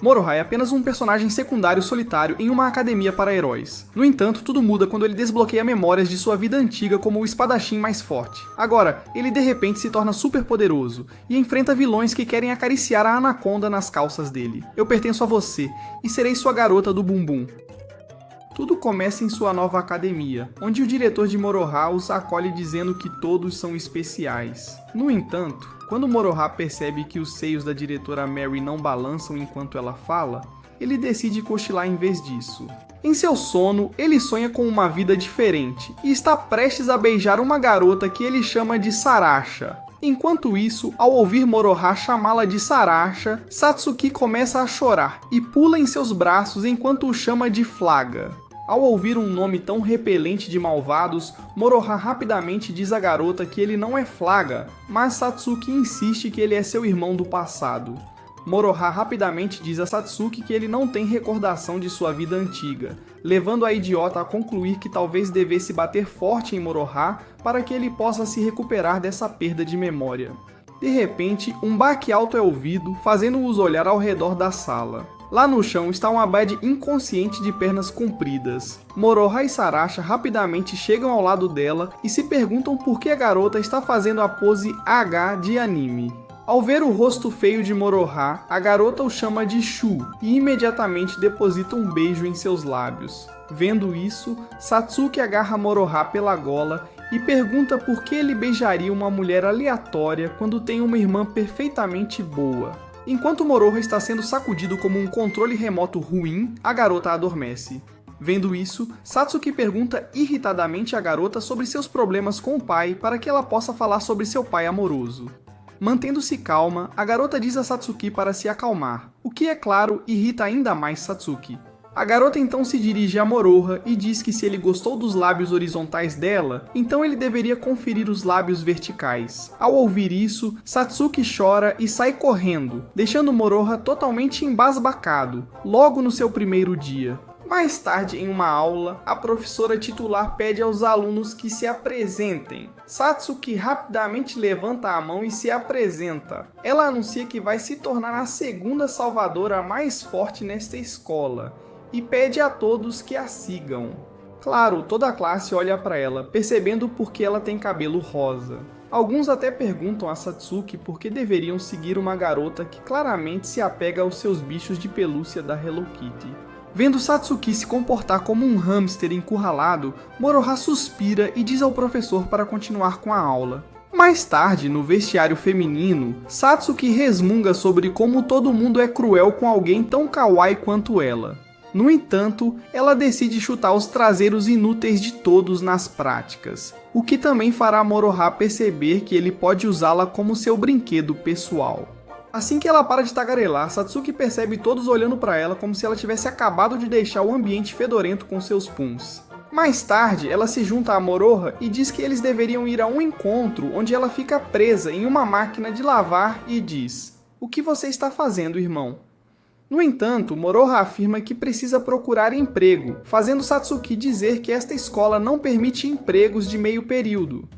Moroha é apenas um personagem secundário solitário em uma academia para heróis. No entanto, tudo muda quando ele desbloqueia memórias de sua vida antiga como o espadachim mais forte. Agora, ele de repente se torna super poderoso e enfrenta vilões que querem acariciar a anaconda nas calças dele. Eu pertenço a você e serei sua garota do bumbum. Tudo começa em sua nova academia, onde o diretor de Moroha os acolhe dizendo que todos são especiais. No entanto, quando Moroha percebe que os seios da diretora Mary não balançam enquanto ela fala, ele decide cochilar em vez disso. Em seu sono, ele sonha com uma vida diferente e está prestes a beijar uma garota que ele chama de Sarasha. Enquanto isso, ao ouvir Moroha chamá-la de Sarasha, Satsuki começa a chorar e pula em seus braços enquanto o chama de Flaga. Ao ouvir um nome tão repelente de malvados, Moroha rapidamente diz à garota que ele não é Flaga, mas Satsuki insiste que ele é seu irmão do passado. Moroha rapidamente diz a Satsuki que ele não tem recordação de sua vida antiga, levando a idiota a concluir que talvez devesse bater forte em Moroha para que ele possa se recuperar dessa perda de memória. De repente, um baque alto é ouvido, fazendo-os olhar ao redor da sala. Lá no chão está um Abed inconsciente de pernas compridas. Moroha e Sarasha rapidamente chegam ao lado dela e se perguntam por que a garota está fazendo a pose H de anime. Ao ver o rosto feio de Moroha, a garota o chama de Shu e imediatamente deposita um beijo em seus lábios. Vendo isso, Satsuki agarra Moroha pela gola e pergunta por que ele beijaria uma mulher aleatória quando tem uma irmã perfeitamente boa. Enquanto Moroha está sendo sacudido como um controle remoto ruim, a garota adormece. Vendo isso, Satsuki pergunta irritadamente à garota sobre seus problemas com o pai para que ela possa falar sobre seu pai amoroso. Mantendo-se calma, a garota diz a Satsuki para se acalmar, o que, é claro, irrita ainda mais Satsuki. A garota então se dirige a Moroha e diz que se ele gostou dos lábios horizontais dela, então ele deveria conferir os lábios verticais. Ao ouvir isso, Satsuki chora e sai correndo, deixando Moroha totalmente embasbacado, logo no seu primeiro dia. Mais tarde, em uma aula, a professora titular pede aos alunos que se apresentem. Satsuki rapidamente levanta a mão e se apresenta. Ela anuncia que vai se tornar a segunda salvadora mais forte nesta escola e pede a todos que a sigam. Claro, toda a classe olha para ela, percebendo por que ela tem cabelo rosa. Alguns até perguntam a Satsuki por que deveriam seguir uma garota que claramente se apega aos seus bichos de pelúcia da Hello Kitty. Vendo Satsuki se comportar como um hamster encurralado, Moroha suspira e diz ao professor para continuar com a aula. Mais tarde, no vestiário feminino, Satsuki resmunga sobre como todo mundo é cruel com alguém tão kawaii quanto ela. No entanto, ela decide chutar os traseiros inúteis de todos nas práticas, o que também fará Moroha perceber que ele pode usá-la como seu brinquedo pessoal. Assim que ela para de tagarelar, Satsuki percebe todos olhando para ela como se ela tivesse acabado de deixar o ambiente fedorento com seus puns. Mais tarde, ela se junta a Moroha e diz que eles deveriam ir a um encontro onde ela fica presa em uma máquina de lavar e diz: "O que você está fazendo, irmão?" No entanto, Moroha afirma que precisa procurar emprego, fazendo Satsuki dizer que esta escola não permite empregos de meio período.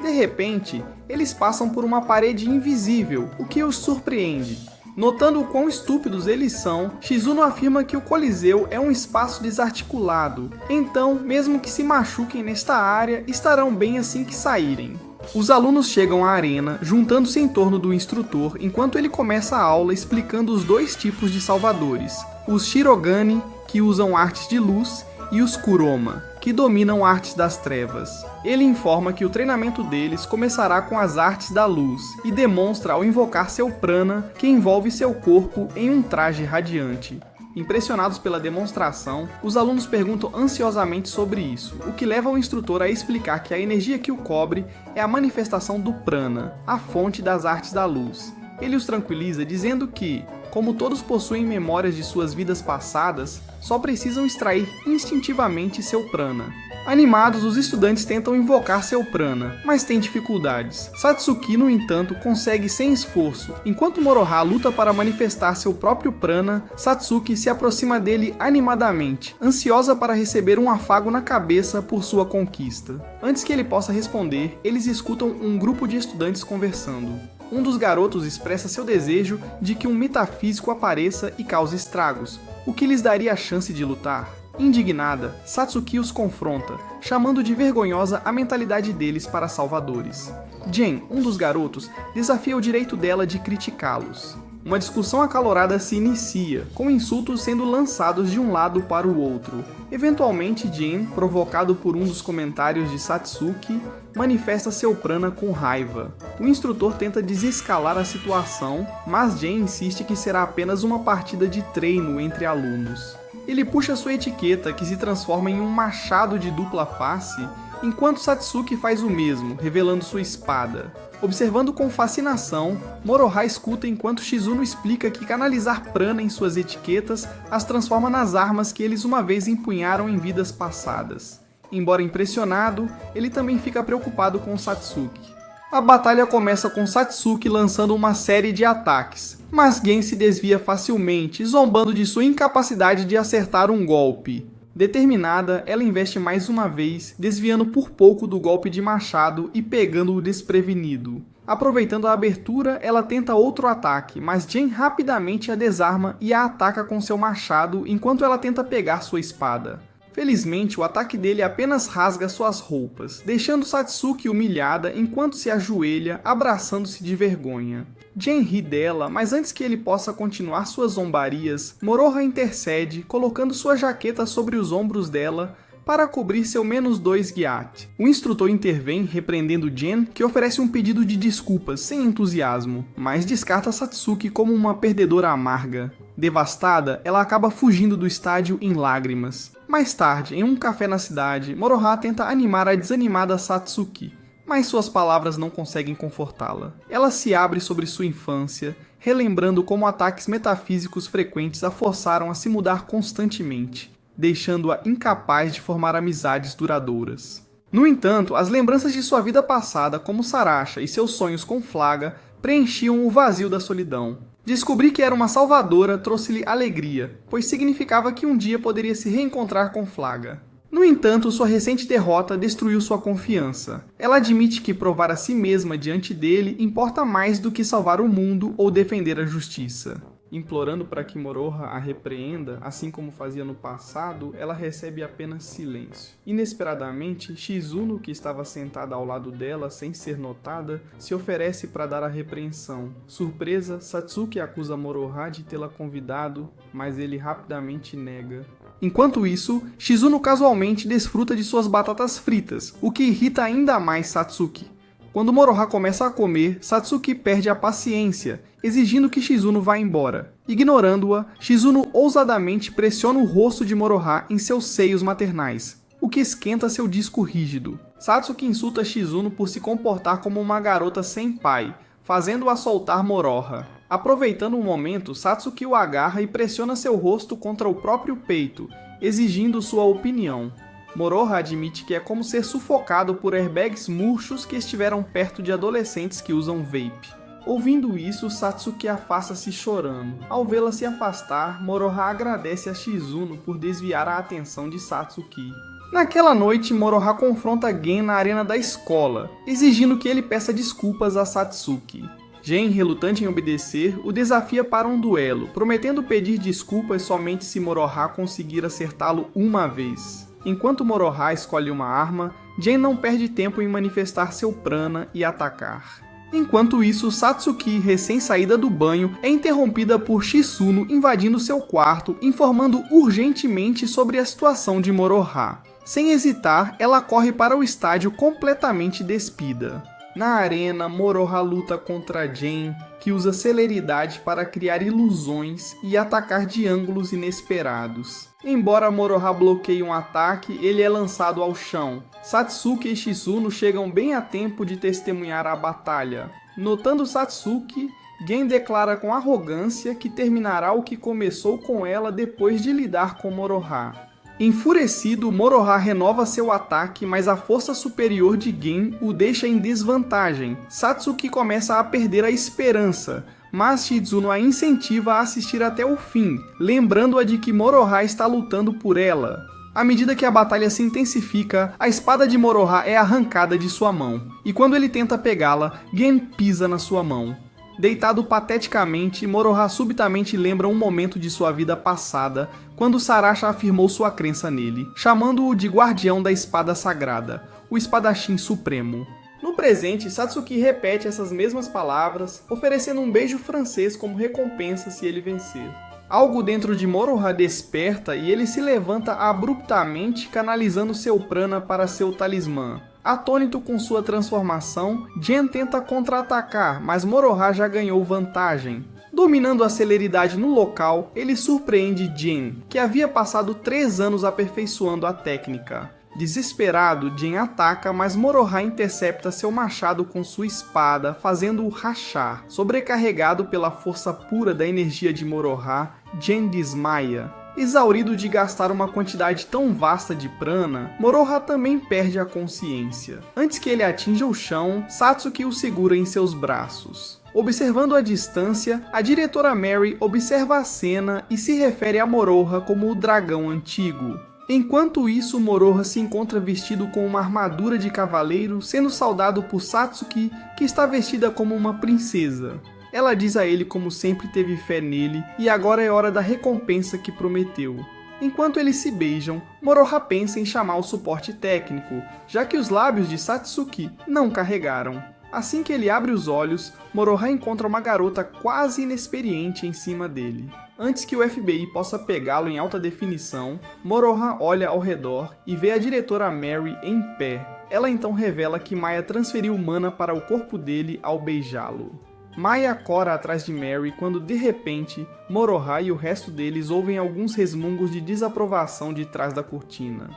De repente, eles passam por uma parede invisível, o que os surpreende. Notando o quão estúpidos eles são, Shizuno afirma que o Coliseu é um espaço desarticulado, então, mesmo que se machuquem nesta área, estarão bem assim que saírem. Os alunos chegam à arena, juntando-se em torno do instrutor, enquanto ele começa a aula explicando os dois tipos de salvadores, os Shirogane, que usam artes de luz, e os Kuroma, que dominam artes das trevas. Ele informa que o treinamento deles começará com as artes da luz, e demonstra ao invocar seu prana, que envolve seu corpo em um traje radiante. Impressionados pela demonstração, os alunos perguntam ansiosamente sobre isso, o que leva o instrutor a explicar que a energia que o cobre é a manifestação do prana, a fonte das artes da luz. Ele os tranquiliza dizendo que, como todos possuem memórias de suas vidas passadas, só precisam extrair instintivamente seu prana. Animados, os estudantes tentam invocar seu prana, mas têm dificuldades. Satsuki, no entanto, consegue sem esforço. Enquanto Moroha luta para manifestar seu próprio prana, Satsuki se aproxima dele animadamente, ansiosa para receber um afago na cabeça por sua conquista. Antes que ele possa responder, eles escutam um grupo de estudantes conversando. Um dos garotos expressa seu desejo de que um metafísico apareça e cause estragos, o que lhes daria a chance de lutar. Indignada, Satsuki os confronta, chamando de vergonhosa a mentalidade deles para salvadores. Jen, um dos garotos, desafia o direito dela de criticá-los. Uma discussão acalorada se inicia, com insultos sendo lançados de um lado para o outro. Eventualmente, Jen, provocado por um dos comentários de Satsuki, manifesta seu prana com raiva. O instrutor tenta desescalar a situação, mas Jen insiste que será apenas uma partida de treino entre alunos. Ele puxa sua etiqueta, que se transforma em um machado de dupla face, enquanto Satsuki faz o mesmo, revelando sua espada. Observando com fascinação, Moroha escuta enquanto Shizuno explica que canalizar prana em suas etiquetas as transforma nas armas que eles uma vez empunharam em vidas passadas. Embora impressionado, ele também fica preocupado com Satsuki. A batalha começa com Satsuki lançando uma série de ataques, mas Gen se desvia facilmente, zombando de sua incapacidade de acertar um golpe. Determinada, ela investe mais uma vez, desviando por pouco do golpe de machado e pegando-o desprevenido. Aproveitando a abertura, ela tenta outro ataque, mas Gen rapidamente a desarma e a ataca com seu machado enquanto ela tenta pegar sua espada. Felizmente, o ataque dele apenas rasga suas roupas, deixando Satsuki humilhada enquanto se ajoelha, abraçando-se de vergonha. Jen ri dela, mas antes que ele possa continuar suas zombarias, Moroha intercede, colocando sua jaqueta sobre os ombros dela para cobrir seu -2 Gyat. O instrutor intervém, repreendendo Jen, que oferece um pedido de desculpas sem entusiasmo, mas descarta Satsuki como uma perdedora amarga. Devastada, ela acaba fugindo do estádio em lágrimas. Mais tarde, em um café na cidade, Moroha tenta animar a desanimada Satsuki, mas suas palavras não conseguem confortá-la. Ela se abre sobre sua infância, relembrando como ataques metafísicos frequentes a forçaram a se mudar constantemente, deixando-a incapaz de formar amizades duradouras. No entanto, as lembranças de sua vida passada como Sarasha e seus sonhos com Flaga preenchiam o vazio da solidão. Descobrir que era uma salvadora trouxe-lhe alegria, pois significava que um dia poderia se reencontrar com Flaga. No entanto, sua recente derrota destruiu sua confiança. Ela admite que provar a si mesma diante dele importa mais do que salvar o mundo ou defender a justiça. Implorando para que Moroha a repreenda, assim como fazia no passado, ela recebe apenas silêncio. Inesperadamente, Shizuno, que estava sentada ao lado dela sem ser notada, se oferece para dar a repreensão. Surpresa, Satsuki acusa Moroha de tê-la convidado, mas ele rapidamente nega. Enquanto isso, Shizuno casualmente desfruta de suas batatas fritas, o que irrita ainda mais Satsuki. Quando Moroha começa a comer, Satsuki perde a paciência, exigindo que Shizuno vá embora. Ignorando-a, Shizuno ousadamente pressiona o rosto de Moroha em seus seios maternais, o que esquenta seu disco rígido. Satsuki insulta Shizuno por se comportar como uma garota sem pai, fazendo-a soltar Moroha. Aproveitando o momento, Satsuki o agarra e pressiona seu rosto contra o próprio peito, exigindo sua opinião. Moroha admite que é como ser sufocado por airbags murchos que estiveram perto de adolescentes que usam vape. Ouvindo isso, Satsuki afasta-se chorando. Ao vê-la se afastar, Moroha agradece a Shizuno por desviar a atenção de Satsuki. Naquela noite, Moroha confronta Gen na arena da escola, exigindo que ele peça desculpas a Satsuki. Gen, relutante em obedecer, o desafia para um duelo, prometendo pedir desculpas somente se Moroha conseguir acertá-lo uma vez. Enquanto Moroha escolhe uma arma, Gen não perde tempo em manifestar seu prana e atacar. Enquanto isso, Satsuki, recém-saída do banho, é interrompida por Shizuno invadindo seu quarto, informando urgentemente sobre a situação de Moroha. Sem hesitar, ela corre para o estádio completamente despida. Na arena, Moroha luta contra Gen, que usa celeridade para criar ilusões e atacar de ângulos inesperados. Embora Moroha bloqueie um ataque, ele é lançado ao chão. Satsuki e Shizuno chegam bem a tempo de testemunhar a batalha. Notando Satsuki, Gen declara com arrogância que terminará o que começou com ela depois de lidar com Moroha. Enfurecido, Moroha renova seu ataque, mas a força superior de Gen o deixa em desvantagem. Satsuki começa a perder a esperança, mas Shizuno a incentiva a assistir até o fim, lembrando-a de que Moroha está lutando por ela. À medida que a batalha se intensifica, a espada de Moroha é arrancada de sua mão, e quando ele tenta pegá-la, Gen pisa na sua mão. Deitado pateticamente, Moroha subitamente lembra um momento de sua vida passada, quando Sarasha afirmou sua crença nele, chamando-o de Guardião da Espada Sagrada, o Espadachim Supremo. No presente, Satsuki repete essas mesmas palavras, oferecendo um beijo francês como recompensa se ele vencer. Algo dentro de Moroha desperta e ele se levanta abruptamente, canalizando seu prana para seu talismã. Atônito com sua transformação, Gen tenta contra-atacar, mas Moroha já ganhou vantagem. Dominando a celeridade no local, ele surpreende Gen, que havia passado 3 anos aperfeiçoando a técnica. Desesperado, Gen ataca, mas Moroha intercepta seu machado com sua espada, fazendo-o rachar. Sobrecarregado pela força pura da energia de Moroha, Gen desmaia. Exaurido de gastar uma quantidade tão vasta de prana, Moroha também perde a consciência. Antes que ele atinja o chão, Satsuki o segura em seus braços. Observando a distância, a diretora Mary observa a cena e se refere a Moroha como o dragão antigo. Enquanto isso, Moroha se encontra vestido com uma armadura de cavaleiro, sendo saudado por Satsuki, que está vestida como uma princesa. Ela diz a ele como sempre teve fé nele e agora é hora da recompensa que prometeu. Enquanto eles se beijam, Moroha pensa em chamar o suporte técnico, já que os lábios de Satsuki não carregaram. Assim que ele abre os olhos, Moroha encontra uma garota quase inexperiente em cima dele. Antes que o FBI possa pegá-lo em alta definição, Moroha olha ao redor e vê a diretora Mary em pé. Ela então revela que Maya transferiu mana para o corpo dele ao beijá-lo. Maya cora atrás de Mary quando, de repente, Moroha e o resto deles ouvem alguns resmungos de desaprovação de trás da cortina.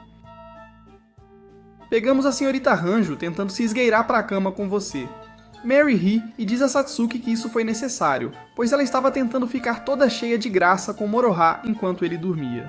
Pegamos a senhorita Hanjo tentando se esgueirar para a cama com você. Mary ri e diz a Satsuki que isso foi necessário, pois ela estava tentando ficar toda cheia de graça com Moroha enquanto ele dormia.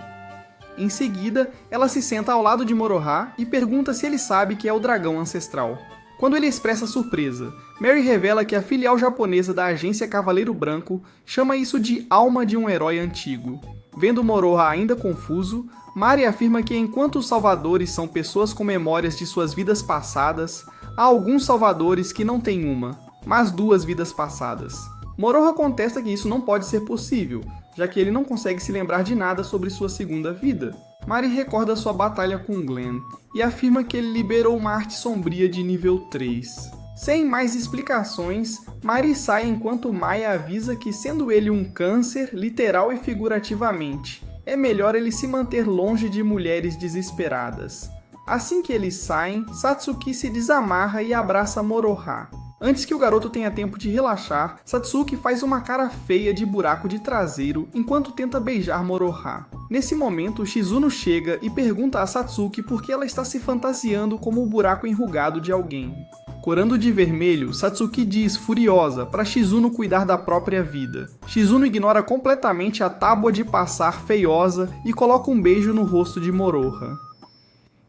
Em seguida, ela se senta ao lado de Moroha e pergunta se ele sabe que é o dragão ancestral. Quando ele expressa surpresa, Mary revela que a filial japonesa da agência Cavaleiro Branco chama isso de alma de um herói antigo. Vendo Moroha ainda confuso, Mari afirma que enquanto os salvadores são pessoas com memórias de suas vidas passadas, há alguns salvadores que não têm uma, mas 2 vidas passadas. Moroha contesta que isso não pode ser possível, já que ele não consegue se lembrar de nada sobre sua segunda vida. Mari recorda sua batalha com Glenn e afirma que ele liberou uma arte sombria de nível 3. Sem mais explicações, Mari sai enquanto Maya avisa que, sendo ele um câncer, literal e figurativamente, é melhor ele se manter longe de mulheres desesperadas. Assim que eles saem, Satsuki se desamarra e abraça Moroha. Antes que o garoto tenha tempo de relaxar, Satsuki faz uma cara feia de buraco de traseiro enquanto tenta beijar Moroha. Nesse momento, Shizuno chega e pergunta a Satsuki por que ela está se fantasiando como o buraco enrugado de alguém. Corando de vermelho, Satsuki diz, furiosa, para Shizuno cuidar da própria vida. Shizuno ignora completamente a tábua de passar feiosa e coloca um beijo no rosto de Moroha.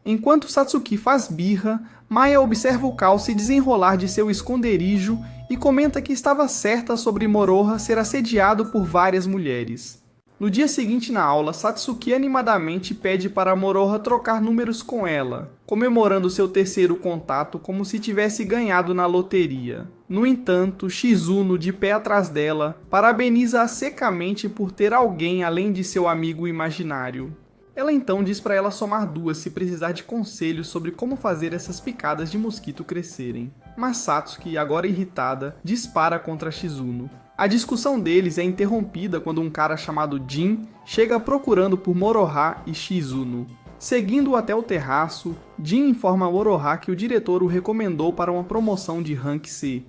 Enquanto Satsuki faz birra, Maya observa o caos se desenrolar de seu esconderijo e comenta que estava certa sobre Moroha ser assediado por várias mulheres. No dia seguinte na aula, Satsuki animadamente pede para Moroha trocar números com ela, comemorando seu terceiro contato como se tivesse ganhado na loteria. No entanto, Shizuno, de pé atrás dela, parabeniza-a secamente por ter alguém além de seu amigo imaginário. Ela então diz para ela somar 2 se precisar de conselhos sobre como fazer essas picadas de mosquito crescerem. Mas Satsuki, agora irritada, dispara contra Shizuno. A discussão deles é interrompida quando um cara chamado Jin chega procurando por Moroha e Shizuno. Seguindo-o até o terraço, Jin informa a Moroha que o diretor o recomendou para uma promoção de Rank C.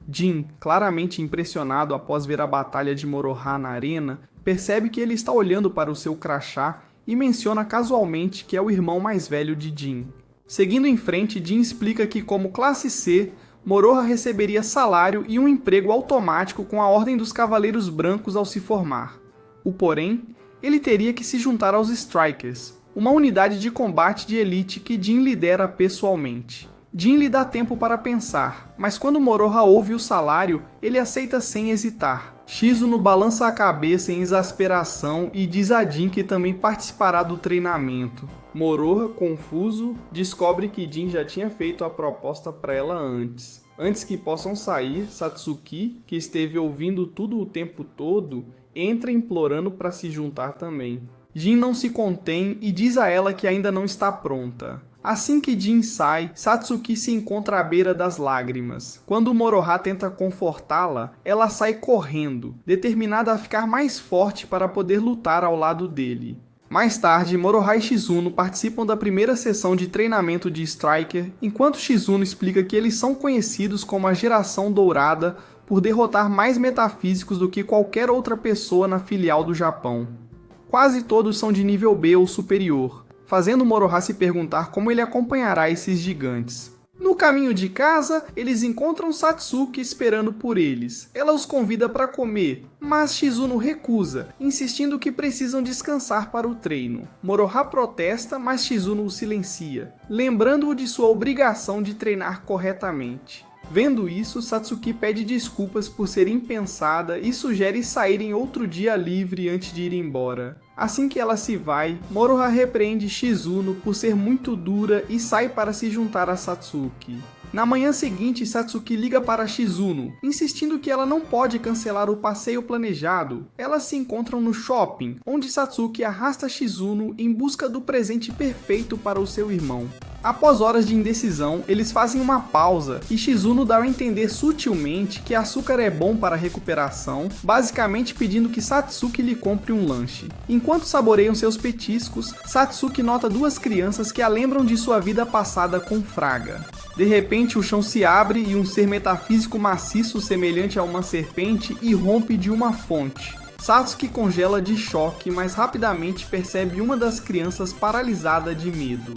Jin, claramente impressionado após ver a batalha de Moroha na arena, percebe que ele está olhando para o seu crachá e menciona casualmente que é o irmão mais velho de Jin. Seguindo em frente, Jin explica que, como classe C, Moroha receberia salário e um emprego automático com a Ordem dos Cavaleiros Brancos ao se formar. Porém, ele teria que se juntar aos Strikers, uma unidade de combate de elite que Jin lidera pessoalmente. Jin lhe dá tempo para pensar, mas quando Moroha ouve o salário, ele aceita sem hesitar. Shizuno balança a cabeça em exasperação e diz a Jin que também participará do treinamento. Moroha, confuso, descobre que Jin já tinha feito a proposta para ela antes. Antes que possam sair, Satsuki, que esteve ouvindo tudo o tempo todo, entra implorando para se juntar também. Jin não se contém e diz a ela que ainda não está pronta. Assim que Jin sai, Satsuki se encontra à beira das lágrimas. Quando Moroha tenta confortá-la, ela sai correndo, determinada a ficar mais forte para poder lutar ao lado dele. Mais tarde, Moroha e Shizuno participam da primeira sessão de treinamento de Striker, enquanto Shizuno explica que eles são conhecidos como a Geração Dourada por derrotar mais metafísicos do que qualquer outra pessoa na filial do Japão. Quase todos são de nível B ou superior, fazendo Moroha se perguntar como ele acompanhará esses gigantes. No caminho de casa, eles encontram Satsuki esperando por eles. Ela os convida para comer, mas Shizuno recusa, insistindo que precisam descansar para o treino. Moroha protesta, mas Shizuno o silencia, lembrando-o de sua obrigação de treinar corretamente. Vendo isso, Satsuki pede desculpas por ser impensada e sugere saírem outro dia livre antes de ir embora. Assim que ela se vai, Moroha repreende Shizuno por ser muito dura e sai para se juntar a Satsuki. Na manhã seguinte, Satsuki liga para Shizuno, insistindo que ela não pode cancelar o passeio planejado. Elas se encontram no shopping, onde Satsuki arrasta Shizuno em busca do presente perfeito para o seu irmão. Após horas de indecisão, eles fazem uma pausa e Shizuno dá a entender sutilmente que açúcar é bom para a recuperação, basicamente pedindo que Satsuki lhe compre um lanche. Enquanto saboreiam seus petiscos, Satsuki nota duas crianças que a lembram de sua vida passada com Fraga. De repente, o chão se abre e um ser metafísico maciço semelhante a uma serpente irrompe de uma fonte. Satsuki congela de choque, mas rapidamente percebe uma das crianças paralisada de medo.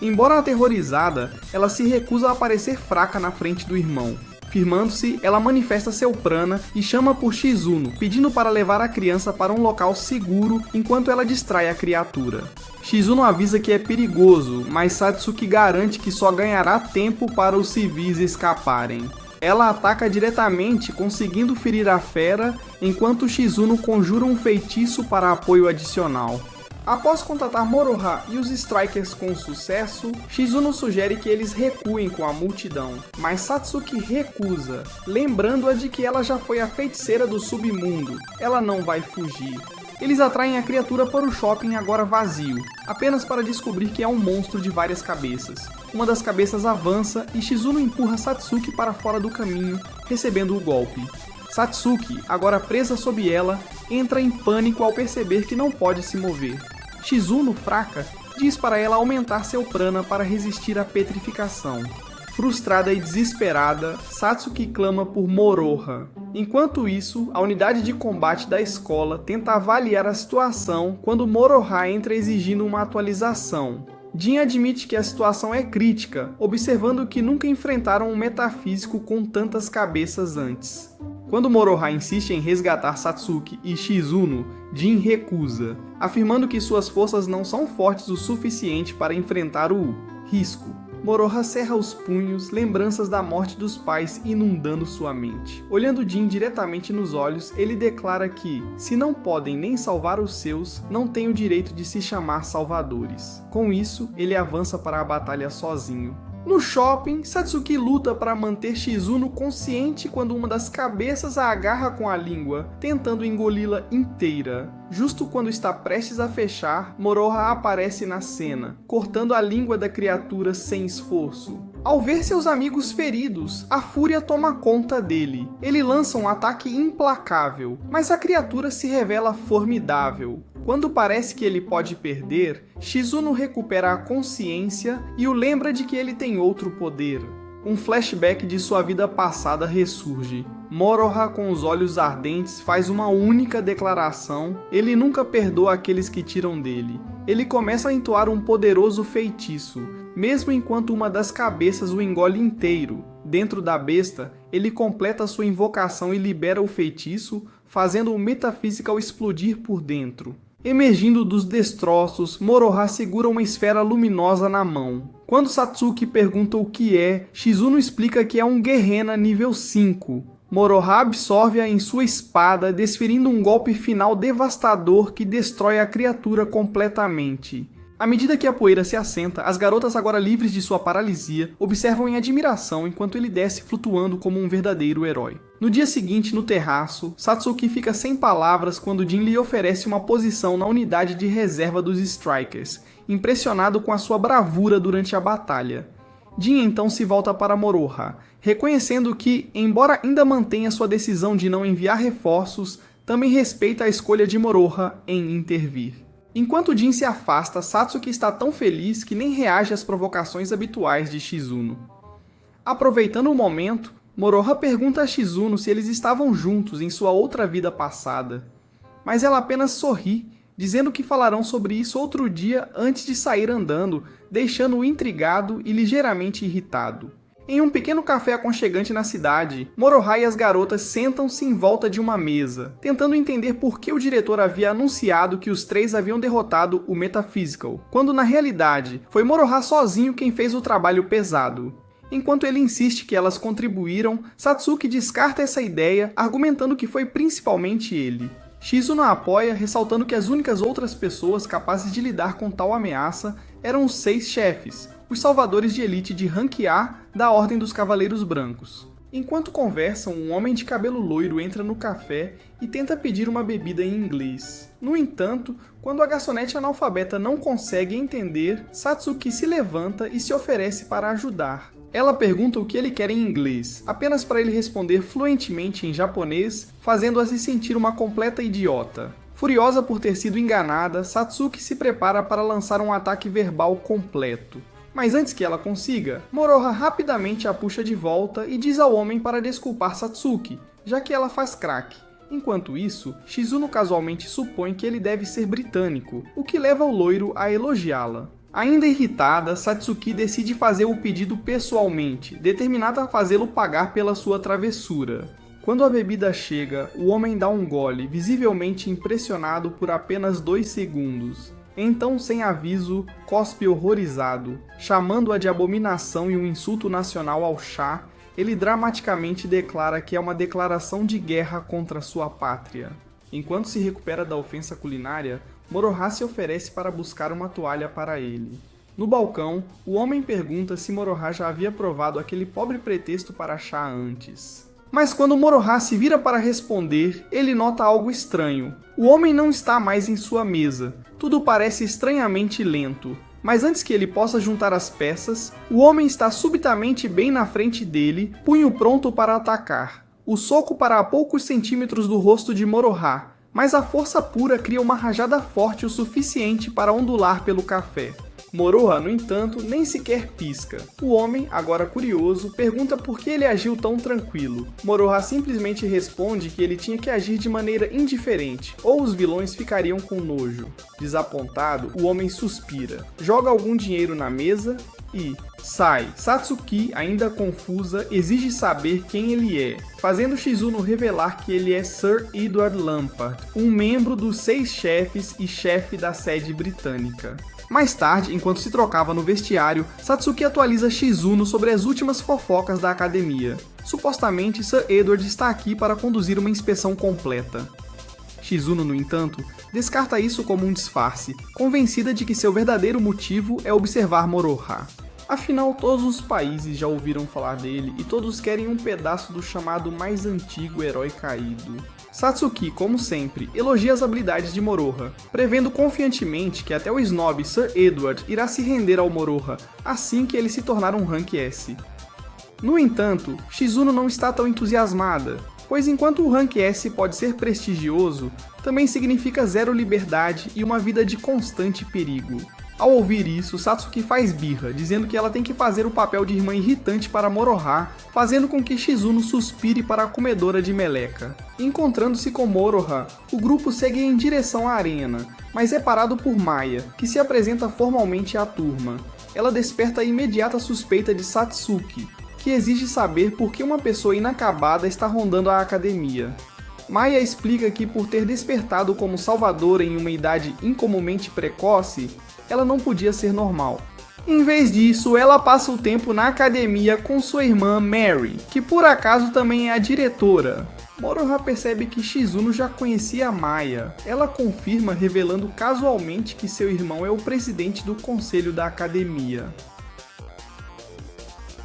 Embora aterrorizada, ela se recusa a parecer fraca na frente do irmão. Firmando-se, ela manifesta seu prana e chama por Shizuno, pedindo para levar a criança para um local seguro enquanto ela distrai a criatura. Shizuno avisa que é perigoso, mas Satsuki garante que só ganhará tempo para os civis escaparem. Ela ataca diretamente, conseguindo ferir a fera, enquanto Shizuno conjura um feitiço para apoio adicional. Após contatar Moroha e os Strikers com sucesso, Shizuno sugere que eles recuem com a multidão, mas Satsuki recusa, lembrando-a de que ela já foi a feiticeira do submundo, ela não vai fugir. Eles atraem a criatura para o shopping agora vazio, apenas para descobrir que é um monstro de várias cabeças. Uma das cabeças avança e Shizuno empurra Satsuki para fora do caminho, recebendo o golpe. Satsuki, agora presa sob ela, entra em pânico ao perceber que não pode se mover. Shizuno, fraca, diz para ela aumentar seu prana para resistir à petrificação. Frustrada e desesperada, Satsuki clama por Moroha. Enquanto isso, a unidade de combate da escola tenta avaliar a situação quando Moroha entra exigindo uma atualização. Jin admite que a situação é crítica, observando que nunca enfrentaram um metafísico com tantas cabeças antes. Quando Moroha insiste em resgatar Satsuki e Shizuno, Jin recusa, afirmando que suas forças não são fortes o suficiente para enfrentar o risco. Moroha cerra os punhos, lembranças da morte dos pais inundando sua mente. Olhando Jin diretamente nos olhos, ele declara que, se não podem nem salvar os seus, não têm o direito de se chamar salvadores. Com isso, ele avança para a batalha sozinho. No shopping, Satsuki luta para manter Shizuno consciente quando uma das cabeças a agarra com a língua, tentando engoli-la inteira. Justo quando está prestes a fechar, Moroha aparece na cena, cortando a língua da criatura sem esforço. Ao ver seus amigos feridos, a fúria toma conta dele. Ele lança um ataque implacável, mas a criatura se revela formidável. Quando parece que ele pode perder, Shizuno recupera a consciência e o lembra de que ele tem outro poder. Um flashback de sua vida passada ressurge. Moroha, com os olhos ardentes, faz uma única declaração: ele nunca perdoa aqueles que tiram dele. Ele começa a entoar um poderoso feitiço, mesmo enquanto uma das cabeças o engole inteiro. Dentro da besta, ele completa sua invocação e libera o feitiço, fazendo o Metaphysical explodir por dentro. Emergindo dos destroços, Moroha segura uma esfera luminosa na mão. Quando Satsuki pergunta o que é, Shizuno explica que é um Gehenna nível 5. Moroha absorve-a em sua espada, desferindo um golpe final devastador que destrói a criatura completamente. À medida que a poeira se assenta, as garotas, agora livres de sua paralisia, observam em admiração enquanto ele desce flutuando como um verdadeiro herói. No dia seguinte, no terraço, Satsuki fica sem palavras quando Jin lhe oferece uma posição na unidade de reserva dos Strikers, impressionado com a sua bravura durante a batalha. Jin então se volta para Moroha, reconhecendo que, embora ainda mantenha sua decisão de não enviar reforços, também respeita a escolha de Moroha em intervir. Enquanto Jin se afasta, Satsuki está tão feliz que nem reage às provocações habituais de Shizuno. Aproveitando o momento, Moroha pergunta a Shizuno se eles estavam juntos em sua outra vida passada, mas ela apenas sorri, dizendo que falarão sobre isso outro dia antes de sair andando, deixando-o intrigado e ligeiramente irritado. Em um pequeno café aconchegante na cidade, Moroha e as garotas sentam-se em volta de uma mesa, tentando entender por que o diretor havia anunciado que os três haviam derrotado o Metaphysical, quando na realidade foi Moroha sozinho quem fez o trabalho pesado. Enquanto ele insiste que elas contribuíram, Satsuki descarta essa ideia, argumentando que foi principalmente ele. Shizuno a apoia, ressaltando que as únicas outras pessoas capazes de lidar com tal ameaça eram os 6 chefes, os salvadores de elite de Rank A da Ordem dos Cavaleiros Brancos. Enquanto conversam, um homem de cabelo loiro entra no café e tenta pedir uma bebida em inglês. No entanto, quando a garçonete analfabeta não consegue entender, Satsuki se levanta e se oferece para ajudar. Ela pergunta o que ele quer em inglês, apenas para ele responder fluentemente em japonês, fazendo-a se sentir uma completa idiota. Furiosa por ter sido enganada, Satsuki se prepara para lançar um ataque verbal completo. Mas antes que ela consiga, Moroha rapidamente a puxa de volta e diz ao homem para desculpar Satsuki, já que ela faz crack. Enquanto isso, Shizuno casualmente supõe que ele deve ser britânico, o que leva o loiro a elogiá-la. Ainda irritada, Satsuki decide fazer o pedido pessoalmente, determinada a fazê-lo pagar pela sua travessura. Quando a bebida chega, o homem dá um gole, visivelmente impressionado por apenas 2 segundos. Então, sem aviso, cospe horrorizado. Chamando-a de abominação e um insulto nacional ao chá, ele dramaticamente declara que é uma declaração de guerra contra sua pátria. Enquanto se recupera da ofensa culinária, Moroha se oferece para buscar uma toalha para ele. No balcão, o homem pergunta se Moroha já havia provado aquele pobre pretexto para chá antes. Mas quando Moroha se vira para responder, ele nota algo estranho. O homem não está mais em sua mesa. Tudo parece estranhamente lento. Mas antes que ele possa juntar as peças, o homem está subitamente bem na frente dele, punho pronto para atacar. O soco para a poucos centímetros do rosto de Moroha, mas a força pura cria uma rajada forte o suficiente para ondular pelo café. Moroha, no entanto, nem sequer pisca. O homem, agora curioso, pergunta por que ele agiu tão tranquilo. Moroha simplesmente responde que ele tinha que agir de maneira indiferente, ou os vilões ficariam com nojo. Desapontado, o homem suspira, joga algum dinheiro na mesa e sai. Satsuki, ainda confusa, exige saber quem ele é, fazendo Shizuno revelar que ele é Sir Edward Lampard, um membro dos 6 chefes e chefe da sede britânica. Mais tarde, enquanto se trocava no vestiário, Satsuki atualiza Shizuno sobre as últimas fofocas da academia. Supostamente, Sir Edward está aqui para conduzir uma inspeção completa. Shizuno, no entanto, descarta isso como um disfarce, convencida de que seu verdadeiro motivo é observar Moroha. Afinal, todos os países já ouviram falar dele e todos querem um pedaço do chamado mais antigo herói caído. Satsuki, como sempre, elogia as habilidades de Moroha, prevendo confiantemente que até o snob Sir Edward irá se render ao Moroha assim que ele se tornar um Rank S. No entanto, Shizuno não está tão entusiasmada, pois enquanto o Rank S pode ser prestigioso, também significa zero liberdade e uma vida de constante perigo. Ao ouvir isso, Satsuki faz birra, dizendo que ela tem que fazer o papel de irmã irritante para Moroha, fazendo com que Shizuno suspire para a comedora de meleca. Encontrando-se com Moroha, o grupo segue em direção à arena, mas é parado por Maya, que se apresenta formalmente à turma. Ela desperta a imediata suspeita de Satsuki, que exige saber por que uma pessoa inacabada está rondando a academia. Maya explica que por ter despertado como salvadora em uma idade incomumente precoce, ela não podia ser normal. Em vez disso, ela passa o tempo na academia com sua irmã Mary, que por acaso também é a diretora. Moroha percebe que Shizuno já conhecia a Maya. Ela confirma revelando casualmente que seu irmão é o presidente do conselho da academia.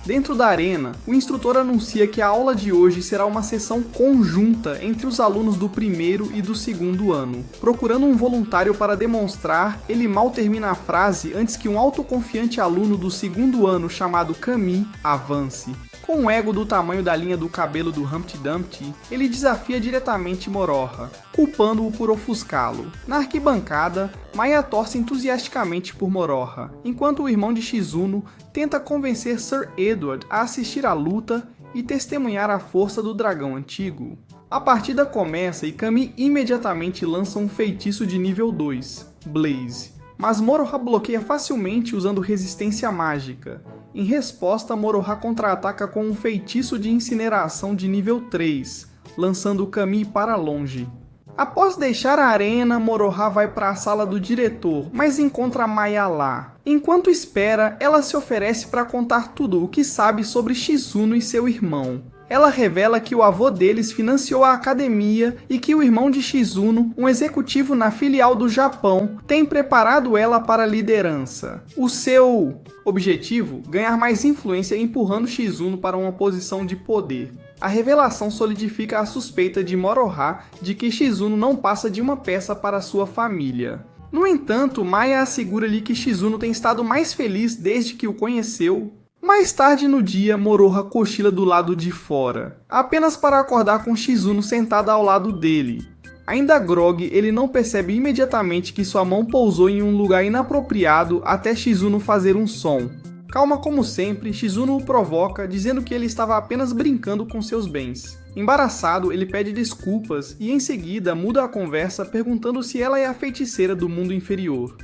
Dentro da arena, o instrutor anuncia que a aula de hoje será uma sessão conjunta entre os alunos do primeiro e do segundo ano. Procurando um voluntário para demonstrar, ele mal termina a frase antes que um autoconfiante aluno do segundo ano chamado Kami avance. Com o ego do tamanho da linha do cabelo do Humpty Dumpty, ele desafia diretamente Moroha, culpando-o por ofuscá-lo. Na arquibancada, Maya torce entusiasticamente por Moroha, enquanto o irmão de Shizuno tenta convencer Sir Edward a assistir à luta e testemunhar a força do dragão antigo. A partida começa e Kami imediatamente lança um feitiço de nível 2, Blaze, mas Moroha bloqueia facilmente usando resistência mágica. Em resposta, Moroha contra-ataca com um feitiço de incineração de nível 3, lançando Kami para longe. Após deixar a arena, Moroha vai para a sala do diretor, mas encontra Maya lá. Enquanto espera, ela se oferece para contar tudo o que sabe sobre Shizuno e seu irmão. Ela revela que o avô deles financiou a academia e que o irmão de Shizuno, um executivo na filial do Japão, tem preparado ela para a liderança. O seu objetivo? Ganhar mais influência empurrando Shizuno para uma posição de poder. A revelação solidifica a suspeita de Moroha de que Shizuno não passa de uma peça para sua família. No entanto, Maya assegura-lhe que Shizuno tem estado mais feliz desde que o conheceu. Mais tarde no dia, Moroha cochila do lado de fora, apenas para acordar com Shizuno sentada ao lado dele. Ainda grogue, ele não percebe imediatamente que sua mão pousou em um lugar inapropriado até Shizuno fazer um som. Calma como sempre, Shizuno o provoca, dizendo que ele estava apenas brincando com seus bens. Embaraçado, ele pede desculpas e em seguida muda a conversa perguntando se ela é a feiticeira do mundo inferior.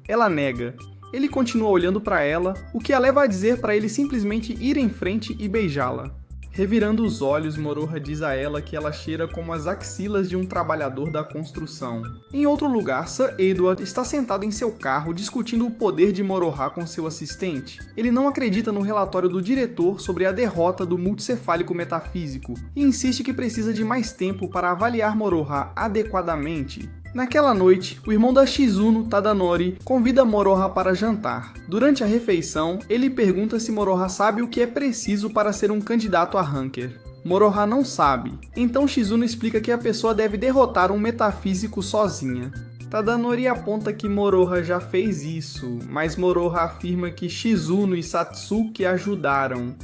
Ela nega. Ele continua olhando para ela, o que a leva a dizer para ele simplesmente ir em frente e beijá-la. Revirando os olhos, Moroha diz a ela que ela cheira como as axilas de um trabalhador da construção. Em outro lugar, Sir Edward está sentado em seu carro discutindo o poder de Moroha com seu assistente. Ele não acredita no relatório do diretor sobre a derrota do multicefálico metafísico e insiste que precisa de mais tempo para avaliar Moroha adequadamente. Naquela noite, o irmão da Shizuno, Tadanori, convida Moroha para jantar. Durante a refeição, ele pergunta se Moroha sabe o que é preciso para ser um candidato a Ranker. Moroha não sabe, então Shizuno explica que a pessoa deve derrotar um metafísico sozinha. Tadanori aponta que Moroha já fez isso, mas Moroha afirma que Shizuno e Satsuki ajudaram.